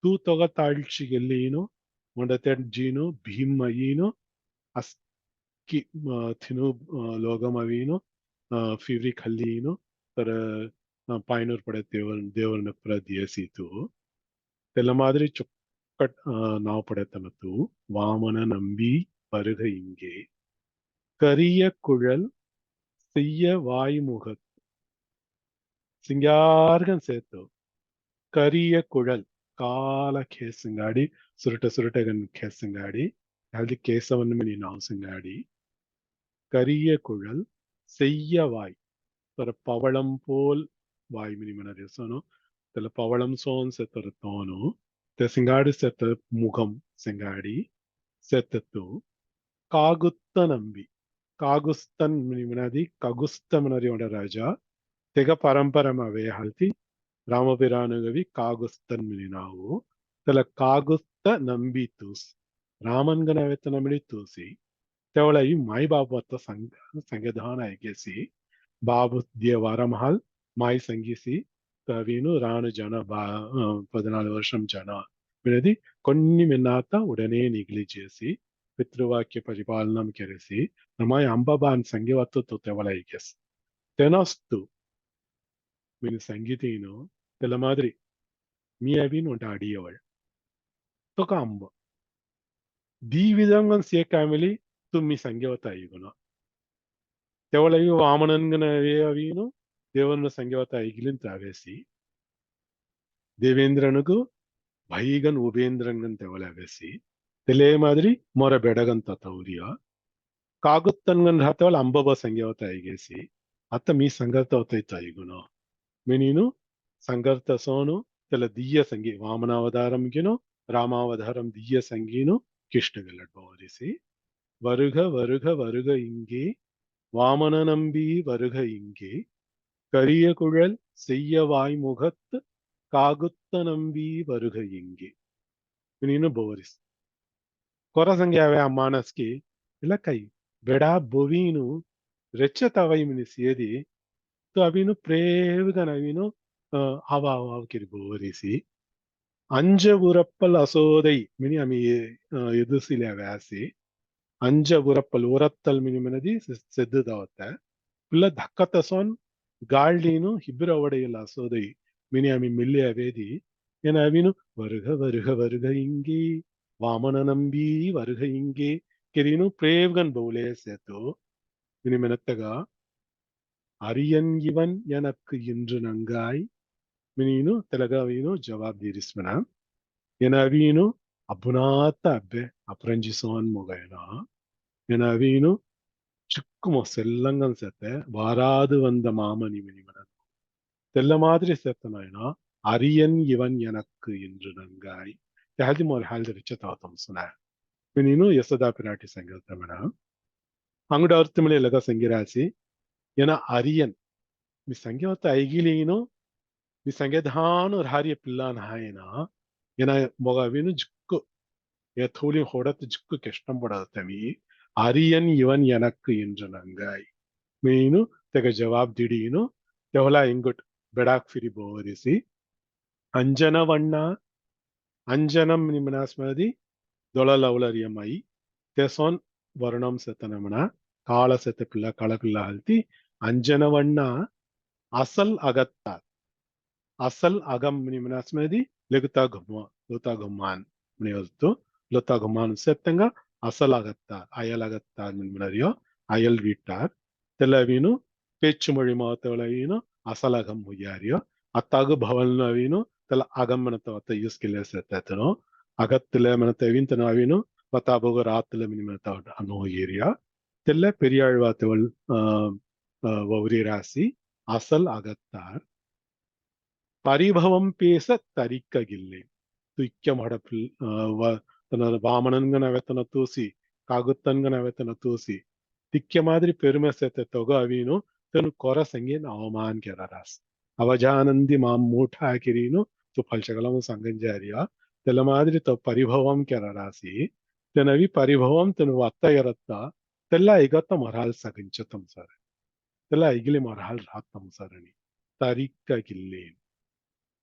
ತೂ ತೊಗ ತಾಳ್ಚಿಗೆಲ್ಲೀನು ಮೊಂಡತೆ ಜೀನು ಭೀಮ ಈನು ಅಸ್ಕಿ ಥಿನು ಲೋಗಮವೀನು ಫಿವ್ರಿ ಖಲ್ಲೀನು ತರ ಪಾಯ್ನೂರ್ ಪಡೆ ದೇವರನ ಪುರ ದಿಯಸೀತು ತೆಲ ಮಾದರಿ ಚೊಕ್ಕಟ್ ನಾವು ಪಡೆತನತು ವಾಮನ ನಂಬಿ வருக இங்கே கரிய குழல் செய்ய வாய்முகத் ಸಿಂಗಾರ್ಗನ್ ಸೇತು ಕರಿಯ ಕುಳಲ್ ಕಾಲ ಕೇಸಂಗಾಡಿ ಸುರುಟಗನ್ ಕೇಸಂಗಾಡಿ ಅಲ್ಲಿ ಕೇಸವನ್ನು ಮಿನಿ ನಾವು ಸಿಂಗಾಡಿ ಕರಿಯ ಕುಳಲ್ செய்ய வாய் ஒரு பவளம் போல் வாய் மினி மன சொன்னோம் இதுல பவளம் சோன் செத்துற தோணும் சிங்காடி செத்த முகம் சிங்காடி செத்தத்து ಕಾಗುತ್ತ ನಂಬಿ ಕಾಗುಸ್ತನ್ ಮಿನದಿ ಕಗುಸ್ತ ಮನರಿಯೋಡ ರಾಜ ತೆಗ ಪರಂಪರಮವೇ ಹಲ್ತಿ ರಾಮಪಿರಾನುಗವಿ ಕಾಗುಸ್ತನ್ ಮಿನಿ ನಾವು ತಲ ಕಾಗುಸ್ತ ನಂಬಿ ತೂಸ್ ರಾಮನ್ಗನವೆತ್ತ ನಮಿಳಿ ತೂಸಿ ತೆವಳ ಈ ಮಾಯಿ ಬಾಬುವತ್ತ ಸಂಗಧಾನ ಎಗೆಸಿ ಬಾಬು ದೇವಾರ ಮಹಲ್ ಮಾಯಿ ಸಂಗಿಸಿ ಕವಿನು ರಾಣು ಜನ 14 வருஷம் జన వినది కొన్ని మిన్నాత ఉడనే నిగిలి చేసి పితృవాక్య పరిపాలనం కెరసి నమాయ అంబబాన్ సంగీవత్తు తెవలైకెస్ తెనస్తు మీನು ಸಂಗೀತೇನು ತೆಲ ಮಾದ್ರಿ ಮೀ ಅವಿನ್ ಉಂಟ ಅಡಿಯವಳ್ ತೊಕ ಅಂಬ ದಿ ವಿಧಂಗನ್ ಸೇಕಾಮಿಲಿ ತುಮ್ಮಿ ಸಂಗೀವತ್ತ ಐಗುಣ ತೆವಳವಿ ವಾಮನನ್ಗನ ಅವೀನು ದೇವರನ್ನ ಸಂಗೀವತ್ತ ಐಗಿಲಿನ್ ತಾವೇಸಿ ದೇವೇಂದ್ರನಿಗೂ ಭೈಗನ್ ಉಪೇಂದ್ರನ್ಗನ್ ತೆವಲಾವೇಸಿ ತೆಲೆ ಮಾದ್ರಿ ಮೊರ ಬೆಡಗಂತ ತೌರಿಯ ಕಾಗುತ್ತನ್ಗನ್ ಹಾತವಳ ಅಂಬಬ ಸಂಗೀವತ್ತ ಐಗೇಸಿ ಅತ್ತ ಮೀ ಸಂಗತವತ್ತ ಐಗುಣ ಮಿನೀನು ಸಂಗರ್ತ ಸೋನು ತೆಲ ದಿಯ್ಯ ಸಂಗಿ ವಾಮನಾವತಾರಂಗಿನು ರಾಮಾವತಾರಂ ದಿಯ್ಯ ಸಂಗೀನು கிருஷ்ணகலட்பவரிசி வருக வருக வருக இங்கே வாமன நம்பி வருக இங்கே கரிய குழல் செய்ய வாய்முகத்து ಕಾಗುತ್ತ ನಂಬಿ வருக இங்கே ನೀನು ಬೋರಿಸ್ ಕೊರ ಸಂಗ್ಯಾವೆ ಆ ಮಾನಸ್ಕಿ ಇಲ್ಲ ಕೈ ಬೆಡಾ ಬೊವೀನು ರೆಚ್ಚತವೈ ಮಿನಿಸಿಯದಿ तो अभिनु प्रेवगन अभिनु हवा हवा किरी बोरिसी अंज उरप्पल असोदई मिनी अमी एदुसिले व्यासी अंज उरप्पल उरत्तल मिनी मनदी सेद्दुदावत्ते पिल्ल धक्कतसोन गाल्डीनु हिब्रवडेयल असोदई मिनी अमी मिल्ले अवेदी एन अभिनु वरुग वरुग वरुग इंगे वामन नंबी वरुग इंगे किरीनु प्रेवगन बोले सेतो मिनी मनत्तगा ಅರಿಯನ್ ಇವನ್ ಎನಕ್ ಇಂದ್ರ ನಂಗಾಯ್ ಮಿನೀನು ತೆಲಗವೀನು ಜವಾಬ್ ದೀರಿಸ್ಮನ ಎನವೀನು ಅಬ್ಬುನಾತ ಅಬ್ಬೆ ಅಪ್ರಂಜಿಸೋನ್ ಮುಗಯನ ಎನವೀನು சிக்குமோ செல்லங்கம் சேர்த்த வாராது வந்த மாமணி மணிமணன் தெல்ல மாதிரி சேர்த்தனாயினா அரியன் இவன் எனக்கு என்று நங்காய் هذه مال حال درجة تعطم صنع من إنه يصدق براتي سنجل تمنا أنغدا أرتملي لغا سنجراسي ينا أريان مسنجة تايجيلينو مسنجة دهان ورهاري بلان هاينا ينا مغاوينو جكو يثولين خورات جكو كشتم بڑا تمي أريان يوان ينك ينجنانغاي من إنه تك جواب ديدينو تهلا إنغت بداك فيري بوريسي أنجنا ونا أنجنم من مناسمدي دولار لولارياماي تسون वर्णम सेतनमना काल सेतपिल्ला कालपिल्ला हल्ती अंजनवण्ण असल अगत्ता असल अगम मनास्मेदी लेगुता घुमान मनियल्तो लता घुमान सेतंगा असल अगत्ता मनियो अयल वीटार तेलवीनु पेच्चु मोळि मातवलवीनु असल अगम हुयारियो अत्तागु भवनवीनु तेल अगम मनतवत यूस्किले सेतनो अगत्तले मनतवीन तनावीनु पताबोग रातले मिनिमता अनो एरिया तेल्ले पेरियाळवातवल वौरी राशि असल अगत्तार परिभवम पेस तरिक्कगिल्ले तुक्यम हडपिल तन वामनंगन वेतन तूसी कागुत्तंगन वेतन तूसी तिक्य मादरी पेरुमे सेते तोग अवीनु तनु कोर संगेन अवमान केरारास अवजानंदी माम मूठा किरीनु तो फलशगलम संगंजारिया तेल मादरी तो परिभवम केरारासी तेनवी परिभवम तनु वत्ता इरत्ता तेल्ला इगत्त मराल सगंचतम सर तेल्ला इगिले मराल रातम सरनी तरिक्कगिल्ले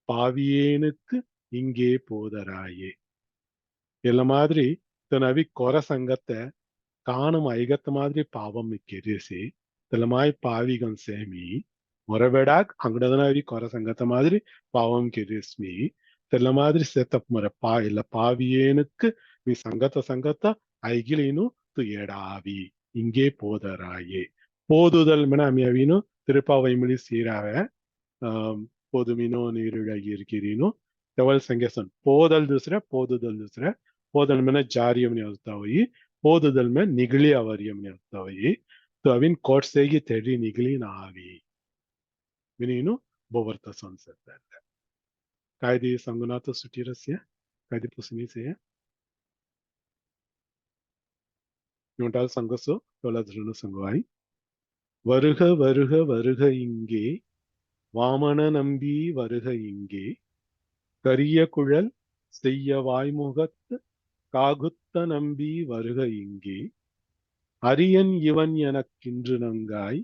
பாவியேனுக்கு இங்கே போதராயே ಎಲ್ಲ ಮಾದರಿ ತನವಿ ಕೊರ ಸಂಗತ್ತೆ ಕಾಣುಮ ಐಗತ್ತ ಮಾದರಿ ಪಾವಂ ಕೆರಿಸಿ ತಲಮಾಯಿ ಪಾವಿಗನ್ ಸೇಮಿ ಮೊರಬೇಡಾಕ್ ಅಂಗಡದನವಿ ಕೊರ ಸಂಗತ ಮಾದರಿ ಪಾವಂ ಕೆರಿಸ್ಮಿ தெல்ல மாதிரி சேத்தப் முறை இல்ல பாவியேனுக்கு நீ சங்கத்த ஐகிலேனு துயடாவி இங்கே போதராயே போதுதல் மினாமியவீனு திருப்பாவைமொழி சீராவ போதுமினோ நீருழகி இருக்கிறீனோ तेवल संज्ञासन पोदल दूसरा पोदल में जारियम ने होता हुई पोदल में निगली अवर्यम ने होता हुई तो अविन कोट से की तेरी निगली ना आवी मिनीनु बोवर्ता संसद कायदी संगुना तो सुटीरस्य कायदी पुसनी से यूंटाल संगसो तोला धृनु संगवाई வருக வருக வருக இங்கே வாமன நம்பி வருக இங்கே கரிய குழல் செய்ய வாய்முகத்து காகுத்த நம்பி வருக இங்கே அரியன் இவன் எனக்கின்று நங்காய்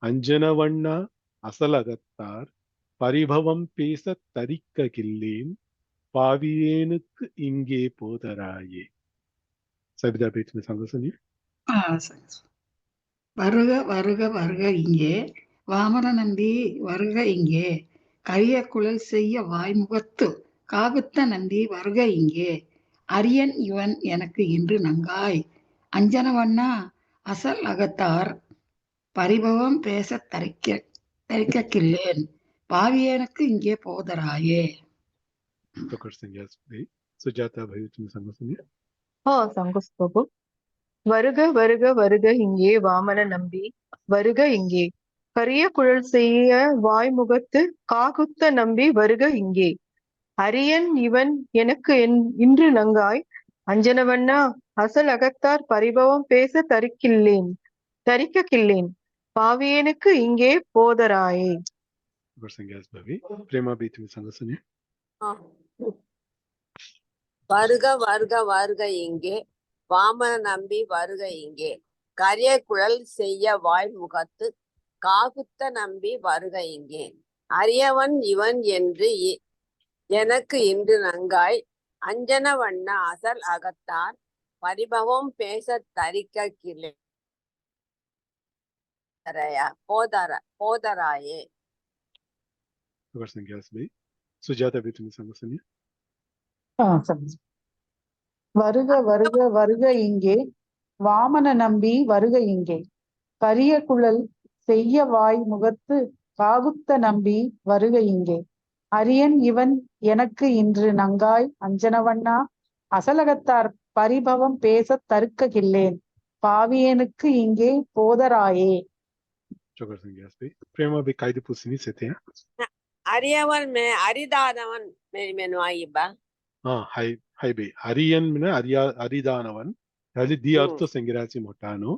அஞ்சனவண்ணா அசலகத்தார் பரிபவம் பேச தரிக்க கில்லேன் பாவியேனுக்கு இங்கே போதராயே சபிதா பேச்சு சங்க சொல்லி வருக வருக வருக இங்கே வாமன நம்பி வருக இங்கே கரிய குழல் செய்ய வாய்முகத்து காகுத்த நம்பி வருக இங்கே அரியன் இவன் எனக்கு இன்று நங்காய் அஞ்சனவண்ணா அசல் அகத்தார் பரிபவம் பேச தரிக்க கில்லேன் பாவியனுக்கு இங்கே போதராயே சுஜாதா भाई तुम संग सुनिए संगस प्रभु வருக வருக வருக இங்கே வாமன நம்பி வருக இங்கே கரிய குழல் செய்ய வாய்முகத்து காகுத்த நம்பி வருக இங்கே அரியன் இவன் எனக்கு இன்று நங்காய் அஞ்சனவண்ணா அசல் அகத்தார் பரிபவம் பேச தரிக்க கில்லேன் பாவியனுக்கு இங்கே போதராயே வருக வருக வருக இங்கே வாமன நம்பி வருக இங்கே கரிய குழல் செய்ய வாய்முகத்து காகுத்த நம்பி வருக இங்கே அரியவன் இவன் என்று எனக்கு இன்று நங்காய் அஞ்சன வண்ண அசல் அகத்தார் பரிபவம் பேச தரிக்க கிளே போதராயே சுஜாதா भी तुम संग सुनिए வருக வருக வருக இங்கே வாமன நம்பி வருக இங்கே கரிய குழல் செய்ய வாய் முகத்து காகுத்த நம்பி வருக இங்கே அரியன் இவன் எனக்கு இன்று நங்காய் அஞ்சனவண்ணா அசலகத்தார் பரிபவம் பேச தருக்க கில்லேன் பாவியனுக்கு இங்கே போதராயே. Chogar Sangyas bhai. Prema bhi kaidi pusini sete hain. அரியவன் அரிதாதவன் மெனுவாயிப்பா. Hai bhai. Ariyan mina aridanavan. Hali di artho sengirasi motano.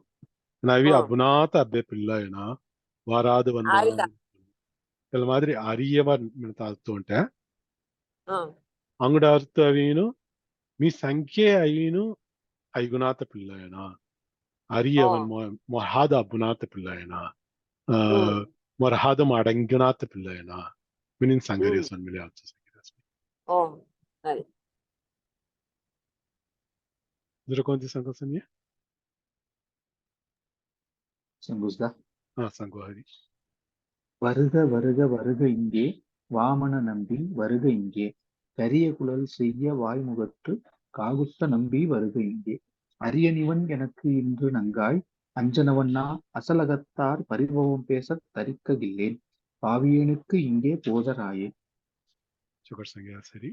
Navi abunata abbe pillayana. Varadu vandavan. Kala madri ariyavan mina artho unta. Anguda artho avinu. Mi sankhye ayinu aigunata pillayana. Ariyavan morhada abunata pillayana. Morhada madangunata pillayana. Minin sangariyasan mili artho sengirasi. சரி. Dura konti sangasanya? சங்குஸ்தா Sangu hari. வருக வருக வருக இங்கே வாமன நம்பி வருக இங்கே கரிய குழல் செய்ய வாய்முகத்து காகுத்த நம்பி வருக இங்கே அரியனிவன் எனக்கு இன்று நங்காய் அஞ்சனவண்ணா அசலகத்தார் பரிபவம் பேசத் தரிக்ககில்லேன் பாவியனுக்கு இங்கே போதராயே. Chogar Sangyas hari.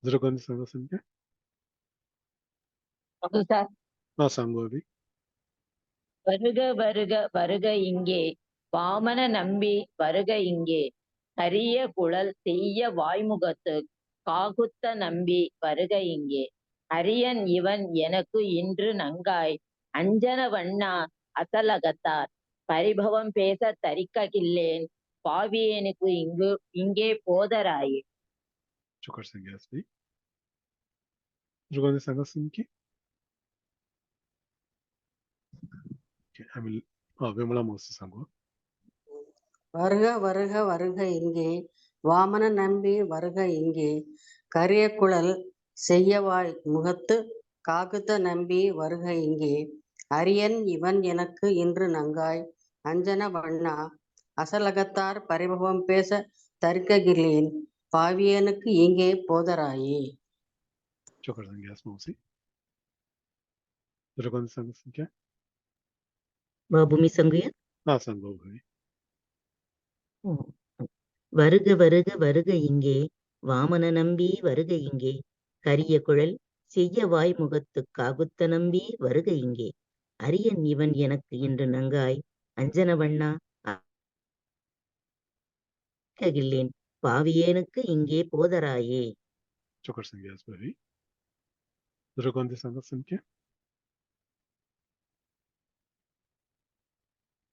Dura konti sangasanya? Sangu hari. வருக வருக வருக இங்கே வாமன நம்பி வருக இங்கே கரிய குழல் செய்ய வாய்முகத்து காகுத்த நம்பி வருக இங்கே அரியன் இவன் எனக்கு இன்று நங்காய் அஞ்சன வண்ணா அசலகத்தார் பரிபவம் பேச தரிக்ககில்லேன் பாவியனுக்கு இங்கே போதராயே. Chogar Sangyas bhai. Dura konti sangasanya? I will Vimala Mosi Sangu. வருக வருக வருக இங்கே வாமன நம்பி வருக இங்கே கரிய குழல் செய்யவாய் முகத்து காகுத்த நம்பி வருக இங்கே அரியன் இவன் எனக்கு இன்று நங்காய் அஞ்சன வண்ணா அசலகத்தார் பரிபவம் பேச தரிக்ககில்லேன் பாவியனுக்கு இங்கே போதராயே. Chogar Sangyas Mosi. Dura konti sangasanya? பாபுமி சங்குயா. Sangu bhai. வருக வருக வருக இங்கே வாமன நம்பி வருக இங்கே கரிய குழல் செய்ய வாய் முகத்து காகுத்த நம்பி வருக இங்கே அரியன் இவன் எனக்கு இன்று நங்காய் அஞ்சன வண்ணா அரிக்ககில்லேன் பாவியேனுக்கு இங்கே போதராயே. Chogar Sangyas bhai. Dura konti sangasanya?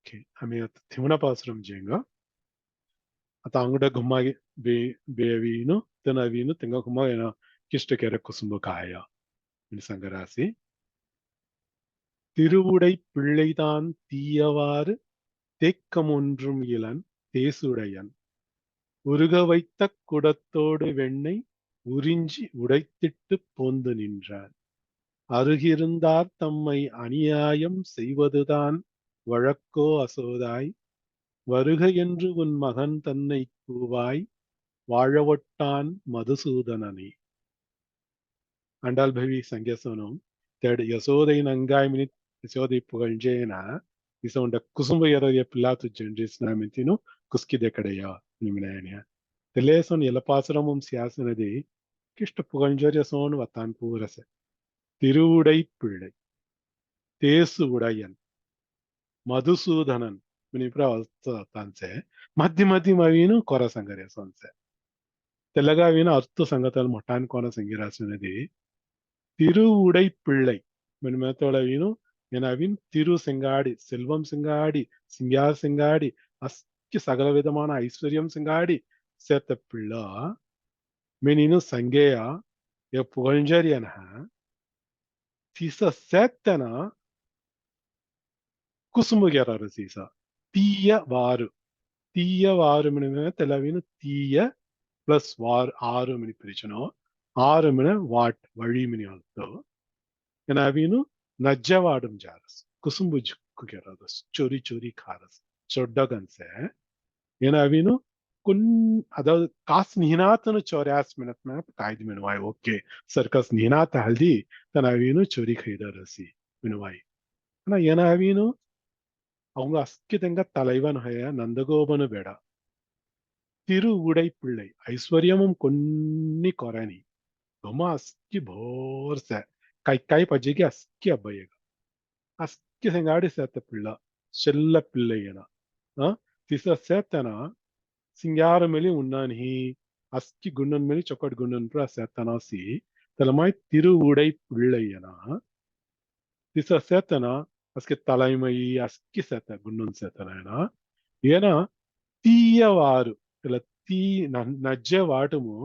Okay. आम्ही आता थिवना पासुरम जेंगा. आता अंगुडा घुमा बेवीनु तनावीनु तेंगा घुमा येना किष्ट केरे कुसुंबु काया. Min sangarasi. திருவுடை பிள்ளைதான் தீயவாறு தேக்கமொன்றும் இலன் தேசுடையன் உருக வைத்த குடத்தோடு வெண்ணெய் உறிஞ்சி உடைத்திட்டு போந்து நின்றார். அருகிருந்தார் தம்மை அநியாயம் செய்வதுதான் வழக்கோ அசோதாய் வருக என்று உன் மகன் தன்னை கூவாய் வாழவொட்டான் மதுசூதனனே. ஆண்டாள் பவி சங்கேசனம் தேடு யசோதை நங்காய் மினிட் யசோதை புகழ்ஞ்சேனா இசோண்ட குசும்பு எறைய பிள்ளாத்து ஜென்ரிஸ்னா மித்தினு குஸ்கிதே கடையா நிமினாயனியா தெலேசன் எலப்பாசுரமும் சியாசனதே கிஷ்ட புகழ்ஞ்சோரியசோன் வத்தான் பூரச திருவுடை பிள்ளை தேசு உடையன் மதுசூதனன் மினிப்ரான்சೆ ಮಧ್ಯ ಮಧ್ಯ ಮವಿನು ಕೊರ ಸಂಗರ್ಯ ಸೊನ್ಸೆ ತೆಲಗಾವಿನ ಅರ್ಥ ಸಂಗತಲ್ ಮೊಟ್ಟಾನ್ ಕೊನ ಸಂಗಿರಾಸನದಿ திருவுடை பிள்ளை மின்மத்தோளவினு எனவின் திரு செங்காடி செல்வம் செங்காடி சிங்கா செங்காடி அஸ்கி சகல விதமான ஐஸ்வர்யம் செங்காடி சேர்த்த பிள்ளை மெனினு சங்கேயா எ புகழ்ஞ்சரியன சீச சேத்தன குசுமுகிறாரு சீசா தீய வாரு மினிமே தெலவினு தீய பிளஸ் வார் ஆறு மினி பிரிச்சனோ ஆறு மின வாட் வழி மினி அர்த்தோ எனவினு நஜ்ஜவாடும் ஜாரஸ் குசும்பு ஜுக்குகிறாரஸ் ಚೋರಿ ಚೋರಿ ಖಾರಸ್ ಚೊಡ್ಡಗನ್ಸೆ ಏನವಿನು ಕುನ್ ಅದಾவது ಕಾಸ್ ನಿಹಿನಾತನು ಚೋರ್ಯಾಸ್ ಮಿನತ್ ಮ್ಯಾಪ್ ಕಾಯ್ದು ಮಿನುವಾಯ್ ಓಕೆ ಸರ್ಕಸ್ ನಿಹಿನಾತ ಹಲ್ದಿ ತನವಿನು ಚೋರಿ ಖೈದರಸಿ ಮಿನುವಾಯ್ ஆனா ಏನವಿನು அவங்க அஸ்கிதங்க தலைவன் ஹய நந்தகோபனு ಬೇಡ திரு உடை பிள்ளை ஐஸ்வர்யமும் கொன்னி கொரணி ரொம்ப அஸ்கி போர்ச கை கை பஜ்ஜிಗೆ ಅಸ್ಕಿ ಅಬ್ಬಯ್ಯಗ அஸ்கி செங்காடி சேர்த்த பிள்ளை செல்ல பிள்ளையனா திச சேர்த்தனா சிங்கார மேலே உண்ணானி அஸ்கி குண்ணன் மேலே சொக்கட் குண்ணன் சேர்த்தனாசி தலைமாய் திருவுடை பிள்ளையனா திச சேர்த்தனா அஸ்கி தலைமை அஸ்கி சேர்த்த குண்ணன் சேர்த்தனா ஏன்னா தீயவாறு இல்ல தீ நஜ்ஜ வாட்டுமோ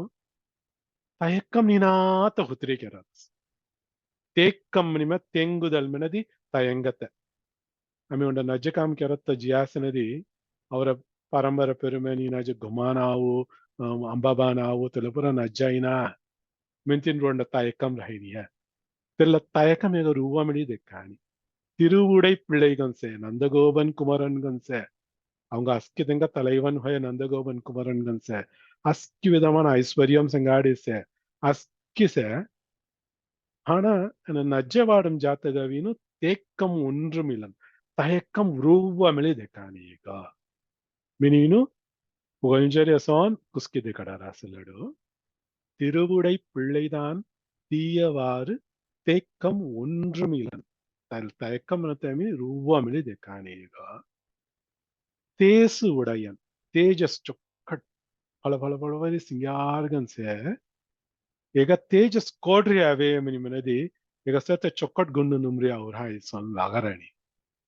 தயக்கம் நீனாத்த ಹುತ್ತಿರಿಕೆರದು ತೇಕ್ಕಂ ನಿಮ ತೆಂಗುದಲ್ ಮೆನದಿ ತಯಂಗತೆ ಆಮೆ ಉಂಡ ನಜ್ಜಕಾಮ್ ಕೆರತ್ತ ಜಿಯಾಸನದಿ ಅವರ ಪರಂಬರ ಪೆರುಮೆ ನೀನಾಜ ಗುಮಾನಾವು ಅಂಬಾಬಾನಾವು ತೆಲಪುರ ನಜ್ಜಾಯಿನ ಮೆಂತಿನ್ ರೋಂಡ ತಯக்கம் ರಹಿನಿಯ தெல்ல தயக்கம் எங்க ரூபமிழி தெக்காணி திருவுடை பிள்ளைகன்சே நந்தகோபன் குமரன்கன்சே அவங்க அஸ்கிதங்க தலைவன் ஹொய நந்தகோபன் குமரன்கன்சே அஸ்கி விதமான ஐஸ்வர்யம் செங்காடிசே அஸ்கிசே ஆனா நஜ்ஜவாடும் ஜாத்தகவின்னு தேக்கம் ஒன்றுமில்லன் தயக்கம் ரூபமிழி தெக்காணிக மினினு புகழ்ஞ்சரியசோன் குஸ்கி தெக்கடாராசிலடு திருவுடை பிள்ளைதான் தீயவாறு தேக்கம் ஒன்றுமில்லன் தயக்கம் தமி ரூபமிழி தெக்காணிக தேசு உடையன் தேஜஸ் ಚೊಕ್ಕಟ್ ಫಳ ಸಿಂಗಾರ್ಗನ್ಸೆ ಈಗ ತೇಜಸ್ ಕೋಡ್ರಿ ಅವೇ ಮನಿ ಮನದಿ ಈಗ ಸತ ಚೊಕ್ಕಟ್ ಗುಂಡು ನುಮ್ರಿ ಅವ್ರ ಹಾಯ್ ಸೊನ್ ಲಾಗರಣಿ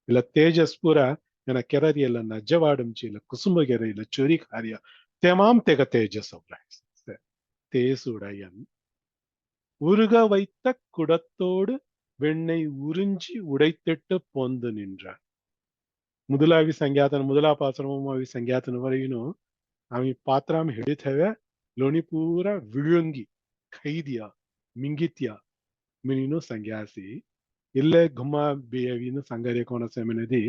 ಇಲ್ಲ ತೇಜಸ್ ಪೂರ ಏನ ಕೆರರಿ ಎಲ್ಲ ನಜ್ಜವಾಡಂಚಿ ಇಲ್ಲ ಕುಸುಮಗೆರೆ ಇಲ್ಲ ಚುರಿ ಕಾರ್ಯ தெமாம் தெக தேஜஸ் ಅವ್ರ தேசுடையன் உருக வைத்த குடத்தோடு வெண்ணெய் உறிஞ்சி உடைத்திட்டு பொந்து நின்றான் முதலாவி ಸಂಖ್ಯಾತನ ಮೊದಲ ಪಾತ್ರಮಿ ಸಂಖ್ಯಾತನವರೆಗಿನೂ ಆమె ಪಾತ್ರ ಹಿಡಿತವೆ ಲೋಣಿ ಪೂರ ವಿಳುಂಗಿ ಖೈದಿಯ ಮಿಂಗಿತ್ಯ ಮಿನಿನು ಸಂಖ್ಯಾಸಿ ಇಲ್ಲೇ ಗುಮ್ಮ ಬೇವಿನ ಸಂಗರೆ ಕೋಣ ಸೆಮೆನದಿ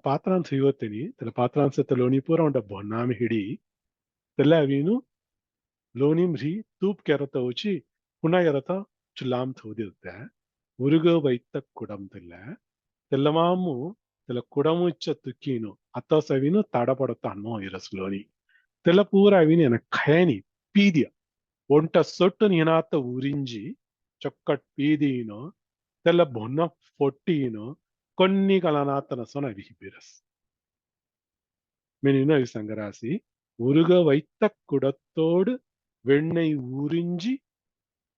ಪಾತ್ರಾಂಶ ಇವತ್ತೇನಿ ತಲೆ ಪಾತ್ರಾಂಶ ಲೋಣಿ ಪೂರ ಉಂಟ ಬೊನ್ನಾಮಿ ಹಿಡಿ ತೆಲ್ಲ ಅವಿನು ಲೋಣಿ ಮ್ರಿ ತೂಪ್ ಕೆರತ ಹೋಚಿ ಪುನಃ ಎರತ ಚುಲಾಮ್ ತೋದಿರುತ್ತೆ ಉರುಗ ವೈತ ಕುಡಂ ತೆಲ್ಲಮಾಮು తెల కుడముచ్చ తుక్కీను అత్తసవిను తడపడతాను ఇరస్లోని తెల పూర అవిని ఎన ఖయని పీదియ ఒంట సొట్టు నినాత ఊరించి చొక్కట్ పీదీను తెల్ల బొన్న పొట్టీను కొన్ని కలనాతన సొన విహిబిరస్ మెనిను అవి సంగరాసి ఉరుగ వైத்த குடத்தோடு வெண்ணெய் உறிஞ்சி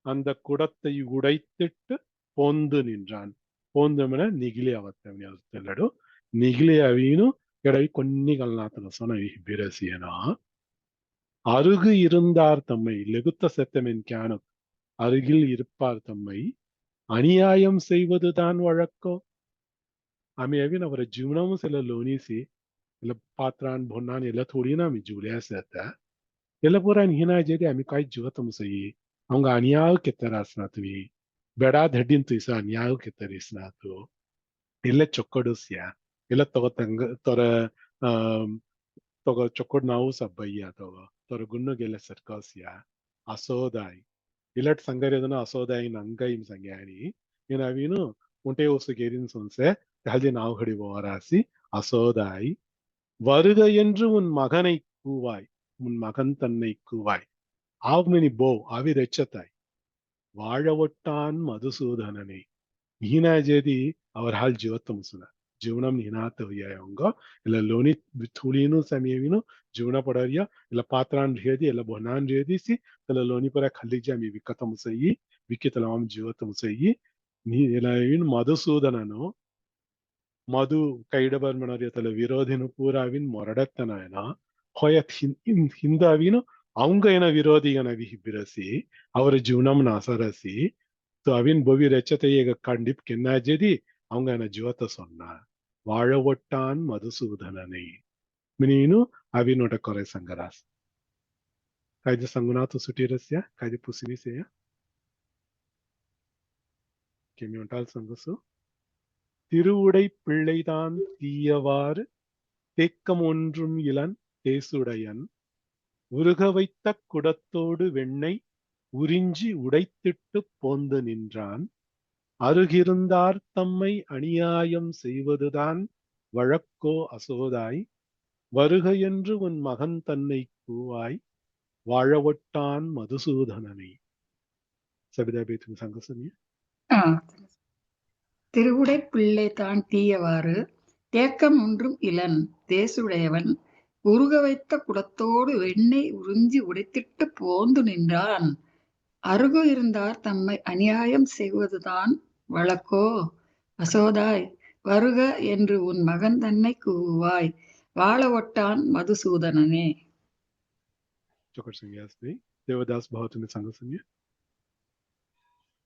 அந்த குடத்தை உடைத்திட்டு பொந்து நின்றான் ಪೋಂದಮನ ನಿಗಿಲಿ ಅವತ್ತವನಿ ಅರ್ಥಲ್ಲಡು ನಿಗಿಲಿ ಅವೀನು ಎಡವಿ ಕೊನ್ನಿಗಲ್ನಾತನ ಸೊನ ಬಿರಸಿಯನ அருகு இருந்தார் தம்மை லெகுத்த செத்தமென் கியானு அருகில் இருப்பார் தம்மை அநியாயம் செய்வதுதான் வழக்கோ ಆಮೆ ಅವಿನ ಅವರ ಜೀವನವೂ ಸಲ ಲೋನಿಸಿ ಎಲ್ಲ ಪಾತ್ರಾನ್ ಬೊನ್ನಾನ್ ಎಲ್ಲ ಥೋಡಿನ ಆಮೆ ಜೂಲಿಯಾ ಸೇತ ಎಲ್ಲ ಪೂರಾನ್ ಹಿನಾ ಜೇದಿ ಆಮೆ ಕಾಯ್ ಜೀವತ ಮುಸಯಿ ಅವಂಗ ಅನ್ಯಾಯ ಕೆತ್ತರಾಸ್ನಾತ್ವಿ ಬೆಡಾ ದಡ್ಡಿನ್ ತುಯ್ಸ ಅನ್ಯಾಯ ಕೆತ್ತರಿಸ್ನಾತು ಎಲ್ಲ ಚೊಕ್ಕಡುಸ್ಯ ಎಲ್ಲ ತೊಗ ಚೊಕ್ಕಡ್ ನಾವು ಸಬ್ಬಯ್ಯ ತೊರ ಗುಣ್ಣಗೆಲ್ಲ ಸರ್ಕಾಸ್ಯ ಅಸೋದಾಯ್ ಇಲ್ಲಟ್ ಸಂಗರಿಯದನ ಅಸೋದಾಯಿನ ಅಂಗೈಮ್ ಸಂಗ್ಯಾನಿ ಏನ ಅವಿನು ಉಂಟೆ ಓಸುಗೇರಿನ್ ಸೊನ್ಸೆ ಹಲ್ದಿ ನಾವು ಹಡಿ ಓರಾಸಿ அசோதாய் வருக என்று உன் மகனை கூவாய் உன் மகன் தன்னை கூவாய் ஆவ்மினி போ அவிரெச்சத்தாய் வாழ ஒட்டான் மதுசூதனனை ಹೀನಾಜೇದಿ ಅವ್ರ ಹಾಲ್ ಜೀವತ್ತ ಮುಸುನ ಜೀವನಂ ಹೀನಾತ ಹುಯ್ಯಂಗ ಇಲ್ಲ ಲೋನಿ ಥುಳಿನು ಸಮಯವಿನು ಜೀವನ ಪಡರಿಯ ಇಲ್ಲ ಪಾತ್ರಾನ್ ರೇದಿ ಇಲ್ಲ ಬೊನಾನ್ ರೇದಿಸಿ ತಲ ಲೋನಿ ಪರ ಖಲ್ಲಿಜ ಮಿ ವಿಕತ ಮುಸಯಿ ವಿಕಿತಲಂ ಜೀವತ್ತ ಮುಸಯಿ ನೀ ಇಲ್ಲ ಇನ್ ಮಧುಸೂದನನು ಮಧು ಕೈಡಬರ್ ಮನರಿಯ ತಲ ವಿರೋಧಿನು ಪೂರಾವಿನ್ ಮೊರಡತ್ತನಾಯನ ಹೊಯತ್ ಹಿಂದಾವಿನು ಅವಂಗ ಏನ ವಿರೋಧಿಗನ ವಿಹಿಬಿರಸಿ ಅವರ ಜೀವನಂ ನಾಸರಸಿ அவின் பொவி ரெச்சத்தைய கண்டிப் கென்னாஜெதி அவங்க என்ன ஜீவத்தை சொன்னா வாழ ஒட்டான் மதுசூதனனை மினீனு அவினோட கொரை சங்கராஸ் கைது சங்குநாத்து சுட்டிரஸ்ய கைது புசினிசேய கெமியோண்டால் சங்கசு திருவுடை பிள்ளைதான் தீயவாறு தேக்கம் ஒன்றும் இளன் தேசுடையன் உருக வைத்த குடத்தோடு வெண்ணெய் உறிஞ்சி உடைத்திட்டு போந்து நின்றான் அருகிருந்தார் தம்மை அநியாயம் செய்வதுதான் வழக்கோ அசோதாய் வருக என்று உன் மகன் தன்னை கூவாய் வாழவொட்டான் மதுசூதனனை சபிதா பேத்து சங்கசனிய திருவுடை பிள்ளை தான் தீயவாறு தேக்கம் ஒன்றும் இலன் தேசுடையவன் உருக வைத்த குடத்தோடு வெண்ணெய் உறிஞ்சி உடைத்திட்டு போந்து நின்றான். அருகு இருந்தார் தம்மை அநியாயம் செய்வதுதான் வழக்கோ? அசோதாய் வருக என்று உன் மகன் தன்னை கூவாய் வாழ ஒட்டான் மதுசூதனனே. தேவதாஸ் பாவத்தின் சங்கசன்ய.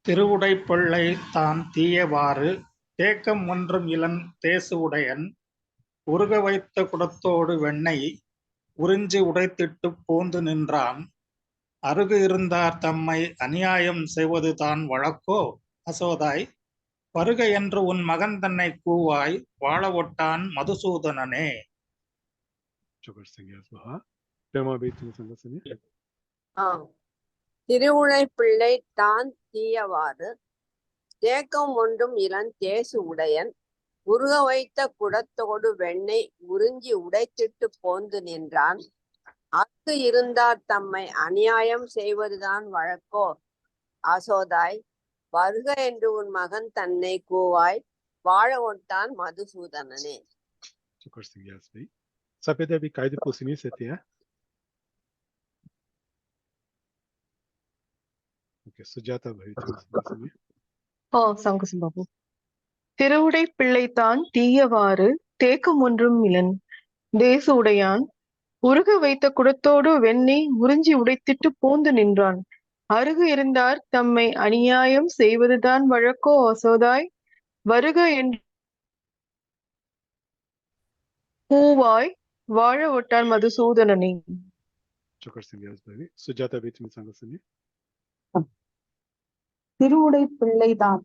திருவுடை பிள்ளை தான் தீயவாறு தேக்கம் ஒன்றும் இளன் தேசு உடையன் உருக வைத்த குடத்தோடு வெண்ணெய் உறிஞ்சி உடைத்திட்டு போந்து நின்றான். அருகு இருந்தார் தம்மை அநியாயம் செய்வதுதான் வழக்கோ? அசோதாய் வருக என்று உன் மகன் தன்னை கூவாய் வாழ ஒட்டான் மதுசூதனனே. திருவுடை பிள்ளை தான் தீயவாறு தேக்கம் ஒன்றும் இளன் தேசு உடையன் உருக வைத்த குடத்தோடு வெண்ணெய் உறிஞ்சி உடைத்திட்டு போந்து நின்றான். அக்கு இருந்தார் தம்மை அநியாயம் செய்வதுதான் வழக்கோ? அசோதாய் வருக என்று உன் மகன் தன்னை கூவாய் வாழ ஒட்டான் மதுசூதனனே. சங்கசம்பாபு. திருவுடை பிள்ளைத்தான் தீயவாறு தேக்கம் ஒன்றும் இலன் தேசு உடையான் உருக வைத்த குடத்தோடு வெண்ணெய் உறிஞ்சி உடைத்திட்டு போந்து நின்றான். அருகு இருந்தார் தம்மை அநியாயம் செய்வதுதான் வழக்கோ? அசோதாய் வருக என்று கூவாய் வாழ ஒட்டான் மதுசூதனனே. திருவுடை பிள்ளைதான்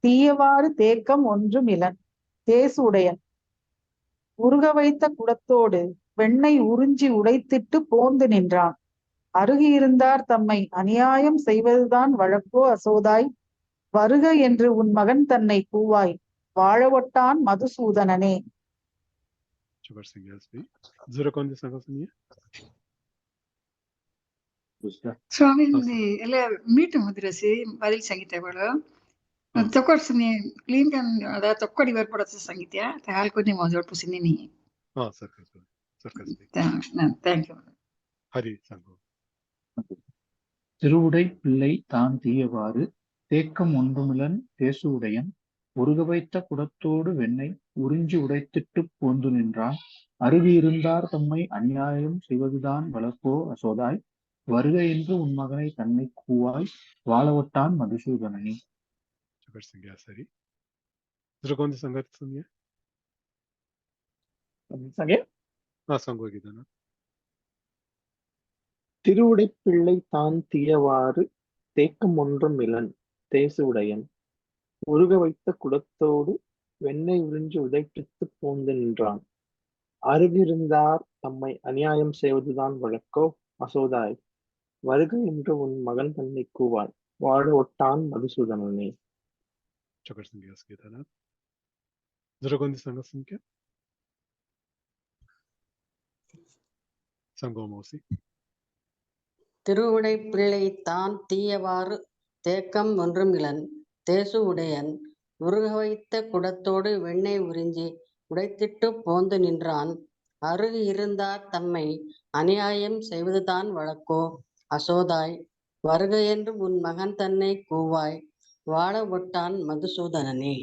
தீயவாறு தேக்கம் ஒன்றும் இலன் தேசு உடையன் உருக வைத்த குடத்தோடு வெண்ணெய் உறிஞ்சி உடைத்திட்டு போந்து நின்றான். அருகு இருந்தார் தம்மை அநியாயம் செய்வதுதான் வழக்கோ? அசோதாய் வருக என்று உன் மகன் தன்னை கூவாய் வாழ ஒட்டான் மதுசூதனனே. ಸ್ವಾಮಿ ಎಲ್ಲ ಮೀಟು ಮುದ್ರಸಿ ಬದಲಿ ಸಂಗೀತಗಳು ತಕೊಡ್ಸಿನಿ ಕ್ಲೀನ್ ಅದ ತಕ್ಕೊಡಿ ಬರ್ಕೊಡತ್ತ ಸಂಗೀತ ಹಾಲ್ಕೊನಿ ಮೊದಲು ಪುಸಿನಿ. Thank you. திருவுடை பிள்ளை தான் தீயவாறு தேக்கம் ஒன்றுமிலன் தேசு உடையன் உருக வைத்த குடத்தோடு வெண்ணெய் உறிஞ்சி உடைத்திட்டு போந்து நின்றான். அருகு இருந்தார் தம்மை அநியாயம் செய்வதுதான் வழக்கோ? அசோதாய் வருக என்று உன் மகனை தன்னை கூவாய் வாழ ஒட்டான் மதுசூதனனே. திருவுடை பிள்ளை தான் தீயவாறு தேக்கம் ஒன்றும் இலன் தேசு உடையன் உருக வைத்த குடத்தோடு வெண்ணெய் உறிஞ்சி உடைத்திட்டு போந்து நின்றான். அருகிருந்தார் தம்மை அநியாயம் செய்வதுதான் வழக்கோ? அசோதாய் வருக என்று உன் மகன் தன்னை கூவாய் வாழ ஒட்டான் மதுசூதனனே. திருவுடை பிள்ளை தான் தீயவாறு தேக்கம் ஒன்றும் இலன் தேசு உடையன் உருக வைத்த குடத்தோடு வெண்ணெய் உறிஞ்சி உடைத்திட்டு போந்து நின்றான். அருகு இருந்தார் தம்மை அநியாயம் செய்வதுதான் வழக்கோ? அசோதாய் வருக என்று உன் மகன் தன்னை கூவாய் வாழ ஒட்டான் மதுசூதனனே.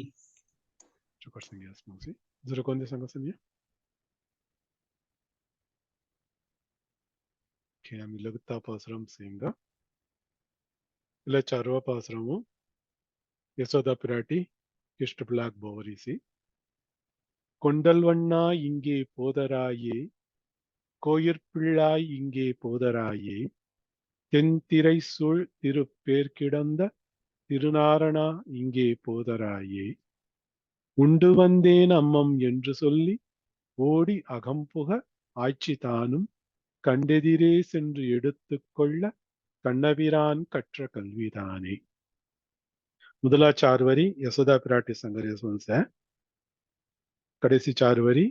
లఘుతా పాసురం సేమ్గా ఇలా చారవ పాసురము யசோதா பிராட்டி கிருஷ்ண பிளாக் போவரிசி கொண்டல்வண்ணா இங்கே போதராயே கோயிற்பிள்ளாய் இங்கே போதராயே தென்திரை சூழ் திருப்பேர் கிடந்த திருநாரணா இங்கே போதராயே உண்டு வந்தேன் அம்மம் என்று சொல்லி ஓடி அகம்புக ஆட்சி தானும் கண்டெதிரே சென்று எடுத்துக்கொள்ள கண்ணபிரான் கற்ற கல்விதானே. முதலா चार वरी यशोदा पिराटी संघर्ष है, कड़ेसी 4 वरी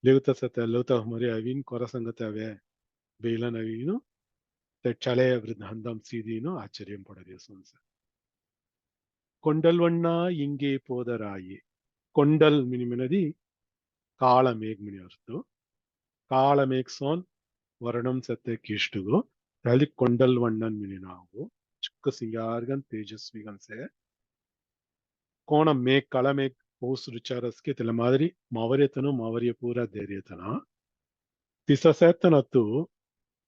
लेवता सत्य लौता हमारे अवीन कोरा संगत अवे बेला नवीनो ते चले वृद्धांतम सीधीनो आश्चर्य पड़े सुनसे కొండల్వన్నా ఇంగే పోదరాయే. కొండల్ మినిమినది కాళమేఘ్ మిని ಅರ್ಥ. ಕಾಳಮೇಘ ಸೋನ್ ವರ್ಣಂ ಸತ್ತೆ ಕಿಷ್ಟುಗೋ ಅಲ್ಲಿ ಕೊಂಡಲ್ವಣ್ಣನ್ ಮಿನಿ ನಾವು ಚಿಕ್ಕ ಸಿಂಗಾರ್ಗನ್ ತೇಜಸ್ವಿಗನ್ ಸೆ ಕೋಣ ಮೇಘ್ ಕಾಳಮೇಘ್ ಪೋಸ್ ರುಚಾರಸ್ಗೆ ತೆಲ ಮಾದರಿ ಮಾವರ್ಯತನು ಮಾವರ್ಯ ಪೂರ ಧೈರ್ಯತನ ತಿಸಸೆತ್ತನತ್ತು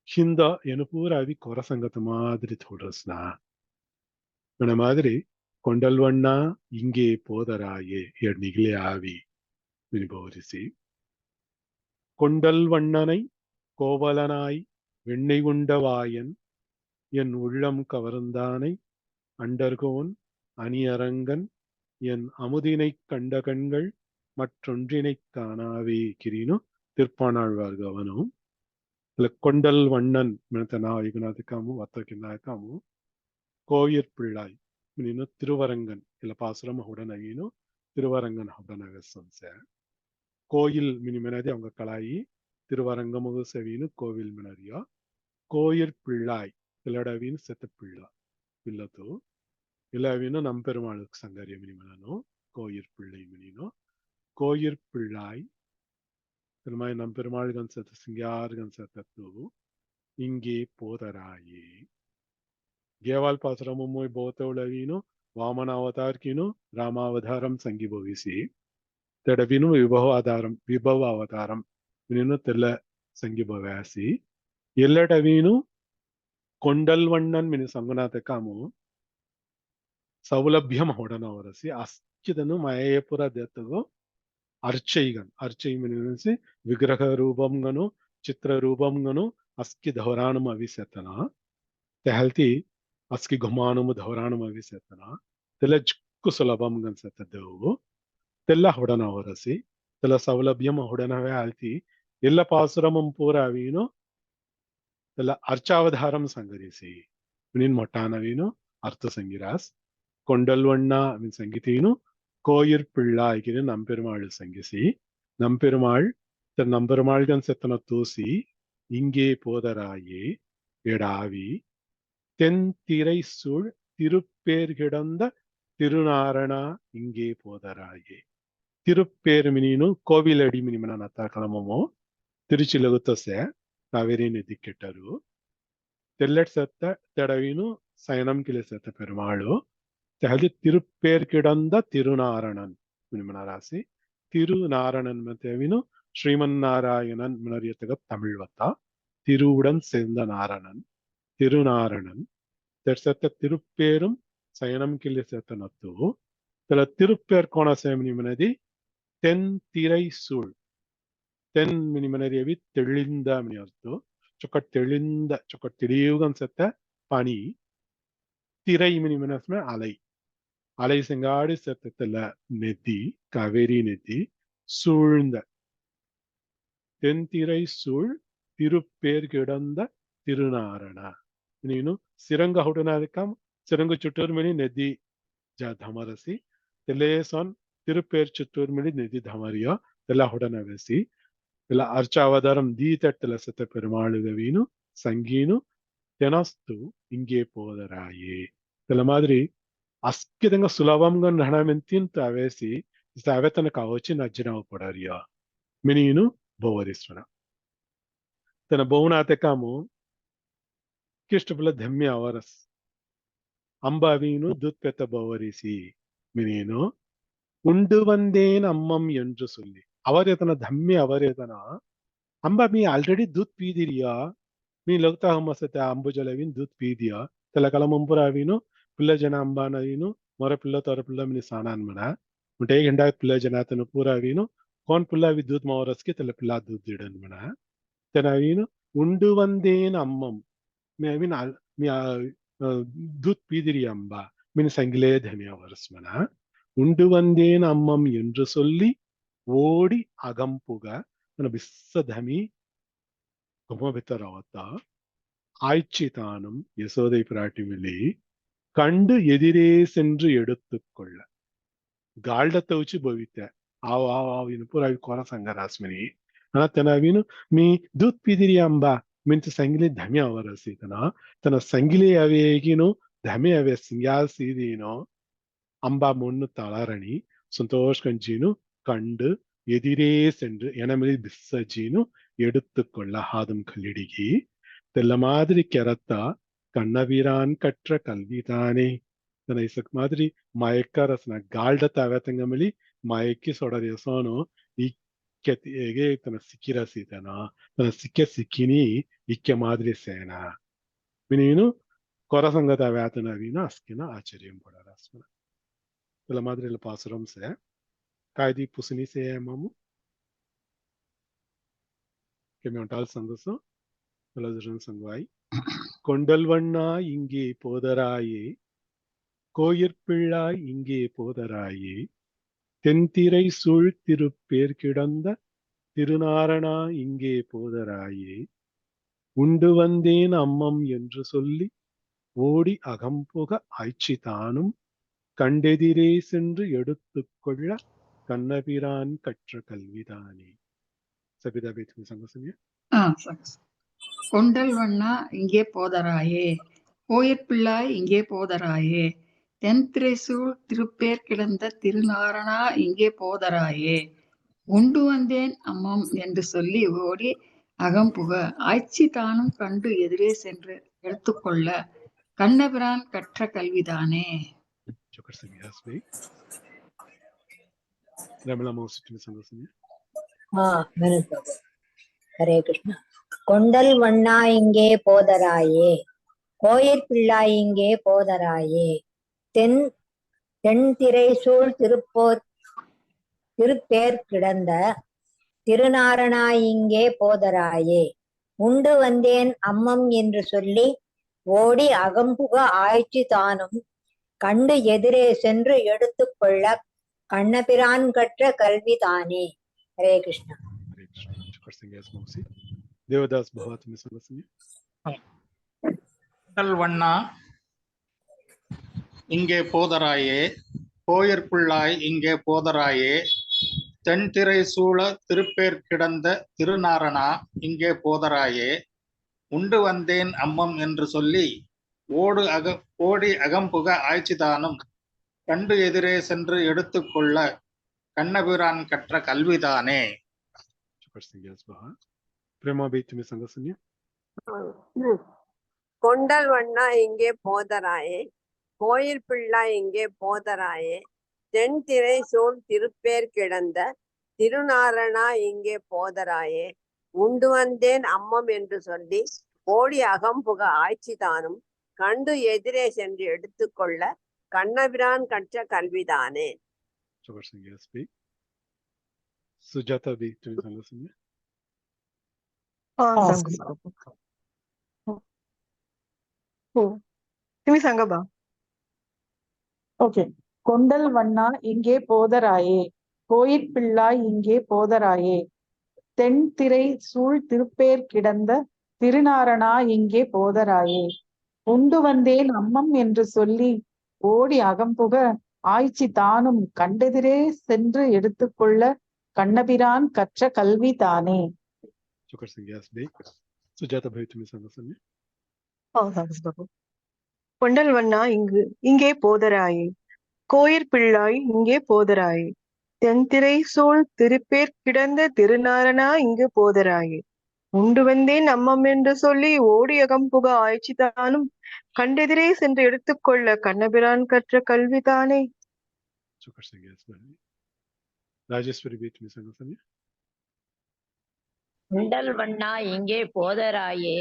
ಹಿಂದ ಏನು ಪೂರ ಅವಿ ಕೊರ ಸಂಗತ ಮಾದರಿ ತೋಡ್ರಸ್ನ మన మాదిరి కొండల్వಣ್ಣ ఇంగే పోదరాయే ఎడ్ నిగిలే ఆవి వినిబోరిసి கொண்டல்வண்ணனை கோவலனாய் வெண்ணெய் உண்டவாயன் என் உள்ளம் கவர்ந்தானை அண்டர்கோன் அணியரங்கன் என் அமுதினைக் கண்ட கண்கள் மற்றொன்றினைக் காணாவே ಕಿರಿನು ತಿರ್ಪಾಣಾಳ್ವಾರ್ಗ ಅವನು கொண்டல்வண்ணன் நாயகநாதக்காமு வத்தக்கிநாயக்காமு கோயிற் பிள்ளாய் ನೀನು ತಿರುವರಂಗನ್ ಇಲ್ಲ பாசுரம் உடனேனோ திருவரங்கன் உடனே ಸಂಸೆ கோயில் மினிமனதி அவங்க கலாயி திருவரங்கமுக செவின்னு கோவில் மினரியா கோயிற் பிள்ளாய் பிள்ளடவின்னு செத்த பிள்ளா பிள்ளத்து இலவின்னு நம்பெருமாளுக்கு சங்கரிய மினிமனோ கோயிற் பிள்ளை மினினோ கோயிற் பிள்ளாய் திருமாய் நம்பெருமாளுகன் செத்த சிங்கார்கன் செத்தத்து இங்கே போதராயே கேவால் பாசுரமும் மொய் போத்த உளவினோ வாமன அவதார்கினோ ராமாவதாரம் சங்கி போவிசி ತೆಡವಿನು ವಿಭವ ಅವತಾರಂ ವಿನು ತೆಲ್ಲ ಸಂಗಿಭವ್ಯಾಸಿ ಎಲ್ಲಡವೀನು ಕೊಂಡಲ್ವಣ್ಣನ್ ಮಿನಿ ಸಂಗನಾಥಕಾಮು ಸೌಲಭ್ಯಂ ಹೊಡನವರಸಿ ಅಸ್ಕಿದನು ಮಯಪುರ ದೆತ್ತಗೋ ಅರ್ಚೈ ಮಿನಿಸಿ ವಿಗ್ರಹ ರೂಪಂಗನು ಚಿತ್ರ ರೂಪಂಗನು ಅಸ್ಕಿ ಧೌರಾಣಂ ಅವಿಸೆತನ ತೆಹಲ್ತಿ ಅಸ್ಕಿ ಗುಮಾನಮು ಧೌರಾಣಂ ಅವಿಸೆತನ ತೆಲ್ಲ ಚಿಕ್ಕು ಸುಲಭಂ ಗನ್ಸೆತದ್ದೆವು தெல்ல ಹುಡನ ಹೊರಸಿ தெல்ல ಸೌಲಭ್ಯಂ ಹುಡನವೇ ಆಲ್ತಿ ಎಲ್ಲ ಪಾಸುರಮಂ ಪೂರಾವೀನು தெல்ல ಅರ್ಚಾವಧಾರಂ ಸಂಗರಿಸಿ ನಿನ್ ಮೊಟ್ಟಾನವೀನು ಅರ್ಥ ಸಂಗಿರಾಸ್ ಕೊಂಡಲ್ವಣ್ಣ ಮಿನ್ ಸಂಗೀತೀನು கோயிற் பிள்ளாய்கிற நம்பெருமாள் சங்கிசி நம்பெருமாள் தன் நம்பெருமாள்கன் செத்தன தூசி இங்கே போதராயே எடாவி தென் திரை சூழ் திருப்பேர் கிடந்த திருநாரணா இங்கே போதராயே திருப்பேர் மினிನು ಕೋವಿಲಡಿ ಮಿನಿಮನ ನತ್ತ ಕಳಮಮೋ ತಿರುಚಿಲಗುತ್ತಸೆ ಕಾವೇರಿ ನದಿ ಕೆಟ್ಟರು ತೆಲ್ಲೆಟ್ ಸತ್ತ ತೆಡವಿನು ಸಯನಂ ಕಿಲೆ ಸತ್ತ ಪೆರುಮಾಳು ತೆಹಲಿ ತಿರುಪ್ಪೇರ್ ಕಿಡಂದ ತಿರುನಾರಣನ್ ಮಿನಿಮನ ರಾಸಿ ತಿರುನಾರಣನ್ ಮತೆವಿನು ஸ்ரீமன்னாராயணன் மினரியத்தக தமிழ் வத்தா திருவுடன் சேர்ந்த நாரணன் திருநாரணன் தெர்சத்த திருப்பேரும் சயனம் கிளி சேர்த்த நத்து தெல திருப்பேர் கோண சேமனி மினதி தென் திரை சூழ் தென் மினிமனரியவி தெளிந்த மினி ಅರ್ಥ ಚೊಕ್ಕ தெளிந்த ಚೊಕ್ಕ ತಿಳಿಯುಗನ್ ಸತ್ತ ಪನಿ திரை மினிமனஸ்மே அலை செங்காடி செத்தத்துல நெதி காவேரி நெதி சூழ்ந்த தென்திரை சூழ் திருப்பேர் கிடந்த திருநாரண ನೀನು ಸಿರಂಗ ಹುಡುನಾದಕಂ ಸಿರಂಗ ಚುಟ್ಟೂರ್ ಮಿನಿ ನದಿ ಧಮರಸಿ ತೆಲೇಸನ್ ತಿರುಪೇರ್ ಚುಟ್ಟೂರ್ ಮಿನಿ ನದಿ ಧಮರಿಯ ಎಲ್ಲ ಹುಡನವೆಸಿ ಎಲ್ಲ ಅರ್ಚಾವತಾರಂ ದೀತಟ್ಟಲ ಸತ பெருமாளுகவீனு சங்கீனு தெனஸ்து இங்கே போதராயே தெல மாதிரி అస్కితంగా సులభంగా నడమెంతింత అవేసి అవేతన కావచ్చు నజ్జనవ పడరియా మినీను బోవరిస్తున్న తన బౌనాతకాము ಕಿಷ್ಟಪುಲ ಧಮ್ಯ ಅವರಸ್ ಅಂಬಾವೀನು ದುತ್ಪೆತ್ತ ಬವರಿಸಿ ಮಿನೀನು ಉಂಡು ವಂದೇನ್ ಅಮ್ಮಂ ಎಂದು சொல்லி ಅವರೇತನ ಧಮ್ಯ ಅವರೇತನ ಅಂಬ me already Dut ಪೀದಿರಿಯಾ me ಲಗ್ತಾ ಹಮ್ಮಸತೆ ಅಂಬುಜಲವಿನ್ Dut ಪೀದಿಯಾ ತೆಲಕಲ ಮುಂಪುರಾವೀನು ಪಿಲ್ಲ ಜನ ಅಂಬಾನವೀನು ಮೊರ ಪಿಲ್ಲ ತೋರ ಪಿಲ್ಲ ಮಿನಿ ಸಾನಾನ್ ಮನ ಮುಂಟೆ ಗಂಡ ಪಿಲ್ಲ ಜನಾತನು ಪೂರಾವೀನು ಕೋನ್ ಪಿಲ್ಲ ವಿ ದೂತ್ ಮವರಸ್ಗೆ ತೆಲ ಪಿಲ್ಲ ದೂತ್ ದಿಡನ್ ಮನ ತೆನವೀನು ಉಂಡು ವಂದೇನ್ ಅಮ್ಮಂ தூத் பீதிரி அம்பா மின் சங்கிலே தனியா வருஸ்மனா உண்டு வந்தேன் அம்மம் என்று சொல்லி ஓடி அகம்புக பிஸ்ஸதமி குமபித்தரவத்தா ஆய்ச்சிதானும் யசோதை பிராட்டி மிலி கண்டு எதிரே சென்று எடுத்துக்கொள்ள ಗಾಲ್ಡತ್ತ ಉಚಿ ಭವಿತೆ ಆವಿನ ಪೂರ ಅವಿ ಕೊರ ಸಂಗರಾಸ್ಮಿನಿ ತನವಿನು ಮೀ ದೂತ್ ಪೀದಿರಿ ಅಂಬಾ ಮಿಂಚ ಸಂಗಿಲಿ ಧಮೆ ಅವರಸಿತನ ತನ ಸಂಗಿಲಿ ಅವೇಗಿನು ಧಮೆ ಅವೇ ಸಿಂಗ್ಯಾಲ್ ಸೀದೀನೋ அம்பா முன்னு தளரணி சந்தோஷ் கஞ்சினு கண்டு எதிரே சென்று எனமிதி பிஸ்ஸஜினு எடுத்துக்கொள்ள ஹாதம் கல்லிடிகி தெல்ல மாதிரி கெரத்தா கண்ணவீரான் கற்ற கல்விதானே தன இசக் மாதிரி மயக்கரசன கால்ட தவத்தங்கமலி மயக்கி சொடரிய சோனு இக்கெಗೆ ತನ ಸಿಕ್ಕಿರ ಸೀತನ ತನ ಸಿಕ್ಕಿನಿ ಇಕ್ಕೆ ಮಾದರಿ ಸೇನ ವಿನೀನು ಕೊರಸಂಗತ ವ್ಯಾತನ ವೀನ ಅಸ್ಕಿನ ಆಶ್ಚರ್ಯಂ ಪಡರಸ್ಮನ ತಲ ಮಾದರಿ ಪಾಸುರಂ ಸೇ ಕಾಯ್ದಿ ಪುಸಿನಿ ಸೇ ಮಾಮು ಕೆಮಿಯಂಟಾಲ್ ಸಂಗಸು தலதுரன் சங்குவாய் கொண்டல் வண்ணா இங்கே போதராயே கோயிற்பிள்ளாய் இங்கே போதராயே தென்திரை சூழ் திருப்பேர் கிடந்த திருநாரணா இங்கே போதராயே உண்டு வந்தேன் அம்மம் என்று சொல்லி ஓடி அகம்புக ஆய்ச்சிதானும் கண்டெதிரே சென்று எடுத்துக்கொள்ள கண்ணபிரான் கற்ற கல்விதானே. சபிதா பேத்மி சங்கசமியா. கொண்டல் வண்ணா இங்கே போதராயே, கோயிற்பிள்ளாய் இங்கே போதராயே, தென்திரைசூழ் திருப்பேர் கிடந்த திருநாரணா இங்கே போதராயே, உண்டு வந்தேன் அம்மம் என்று சொல்லி ஓடி அகம்புக ஆய்ச்சி தானும் கண்டு எதிரே சென்று எடுத்துக்கொள்ள கண்ணபிரான் கற்ற கல்விதானே. ஹரே கிருஷ்ணா. கொண்டல் வண்ணா இங்கே போதராயே, கோயிற்பிள்ளாய் இங்கே போதராயே, தென்திரை சூழ் திருப்பேர் கிடந்த திருநாரணா இங்கே போதராயே, உண்டு வந்தேன் அம்மம் என்று சொல்லி ஓடி அகம்புக ஆய்ச்சி தானும் கண்டு எதிரே சென்று எடுத்துக்கொள்ள கண்ணபிரான் கற்ற கல்விதானே. ஹரே கிருஷ்ணா. தேவதாஸ் பகவத் கொண்டல் வண்ணா இங்கே போதராயே, கோயிற்பிள்ளாய் இங்கே போதராயே, தென்திரை சூழ திருப்பேர் கிடந்த திருநாரணா இங்கே போதராயே, உண்டு வந்தேன் அம்மம் என்று சொல்லி ஓடி அகம்புக ஆய்ச்சிதானும் கண்டு எதிரே சென்று எடுத்துக்கொள்ள கண்ணபிரான் கற்ற கல்விதானே. கொண்டல் வண்ணா இங்கே போதராயே, கோயில் பிள்ளாய் இங்கே போதராயே, தென்திரை சூழ் திருப்பேர் கிடந்த திருநாரணா இங்கே போதராயே, உண்டு வந்தேன் அம்மம் என்று சொல்லி ஓடி அகம்புக ஆய்ச்சி தானும் கண்டு எதிரே சென்று எடுத்துக்கொள்ள கண்ணபிரான் கற்ற கல்விதானே. சுஜாதா ஓகே. கொண்டல் வண்ணா இங்கே போதராயே, கோயிற்பிள்ளாய் இங்கே போதராயே, தென்திரை சூழ் திருப்பேர் கிடந்த திருநாரணா இங்கே போதராயே, உண்டு வந்தேன் அம்மம் என்று சொல்லி ஓடி அகம்புக ஆய்ச்சி தானும் கண்டெதிரே சென்று எடுத்துக்கொள்ள கண்ணபிரான் கற்ற கல்வி தானே. கொண்டல் வண்ணா இங்கே போதராயே, கோயிற்பிள்ளாய் இங்கே போதராயே, தென்திரை சூழ் திருப்பேர் கிடந்த திருநாரணா இங்கு போதராயே, உண்டு வந்தேன் அம்மம் என்று சொல்லி ஓடி அகம்புக ஆய்ச்சி தானும் கண்டெதிரே சென்று எடுத்துக்கொள்ள கண்ணபிரான் கற்ற கல்விதானே. கொண்டல் வண்ணா இங்கே போதராயே,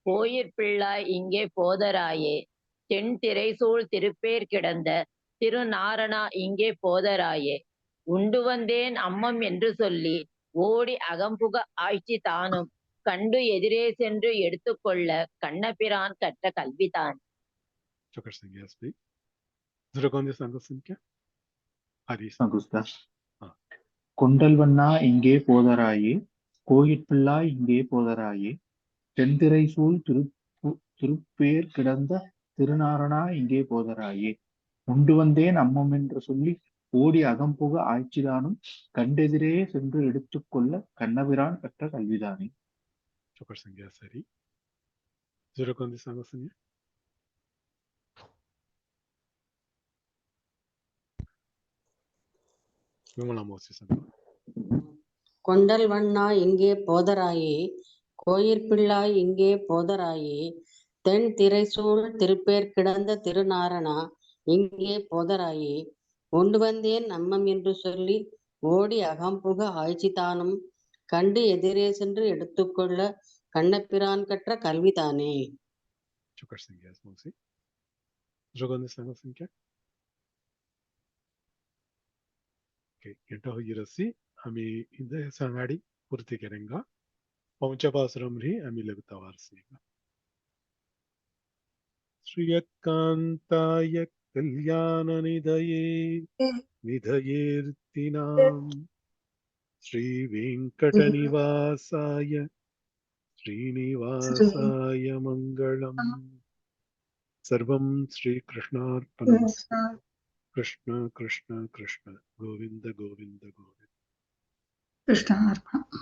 கோயிற்பிள்ளாய் இங்கே போதராயே, தென்திரை சூழ் திருப்பேர் கிடந்த திருநாரணா இங்கே போதராயே, உண்டு வந்தேன் அம்மம் என்று சொல்லி ஓடி அகம்புக ஆய்ச்சி தானும் கண்டு எதிரே சென்று எடுத்துக்கொள்ள கண்ணபிரான் கற்ற கல்விதான். கொண்டல் வண்ணா இங்கே போதராயே, கோயிற்பிள்ளாய் இங்கே போதராயே, தென்திரை சூழ் திருப்பேர் கிடந்த திருநாரணா இங்கே போதராயே, உண்டு வந்தேன் அம்மம் என்று சொல்லி ஓடி அகம்புக ஆய்ச்சிதானும் கண்டெதிரே சென்று எடுத்துக்கொள்ள கண்ணபிரான் கற்ற கல்விதானே. விமலா மோசி சங்கம். கொண்டல் வண்ணா இங்கே போதராயே, கோயிற்பிள்ளாய் இங்கே போதராயே, தென் திரைசூழ் திருப்பேர் கிடந்த திருநாரணா இங்கே போதராயே, கொண்டு வந்தேன் நம்மம் என்று சொல்லி ஓடி அகம்புக ஆய்ச்சிதானும் கண்டு எதிரே சென்று எடுத்துக்கொள்ள கண்ணபிரான் கற்ற கல்விதானே. Chukar Singh, yes, Mosi. Jogani Sangha Singh. Okay, eta hoyirasi ami inde sangadi purti karenga. Paunchapasaramri ami lagutavarsiga. Shriyakantaya kalyana nidayertinam Sri Venkatanivasaya Srinivasaya Mangalam. Sarvam Sri Krishnarpanam. Krishna Krishna Krishna Govinda Govinda Govinda. Krishna Arpanam.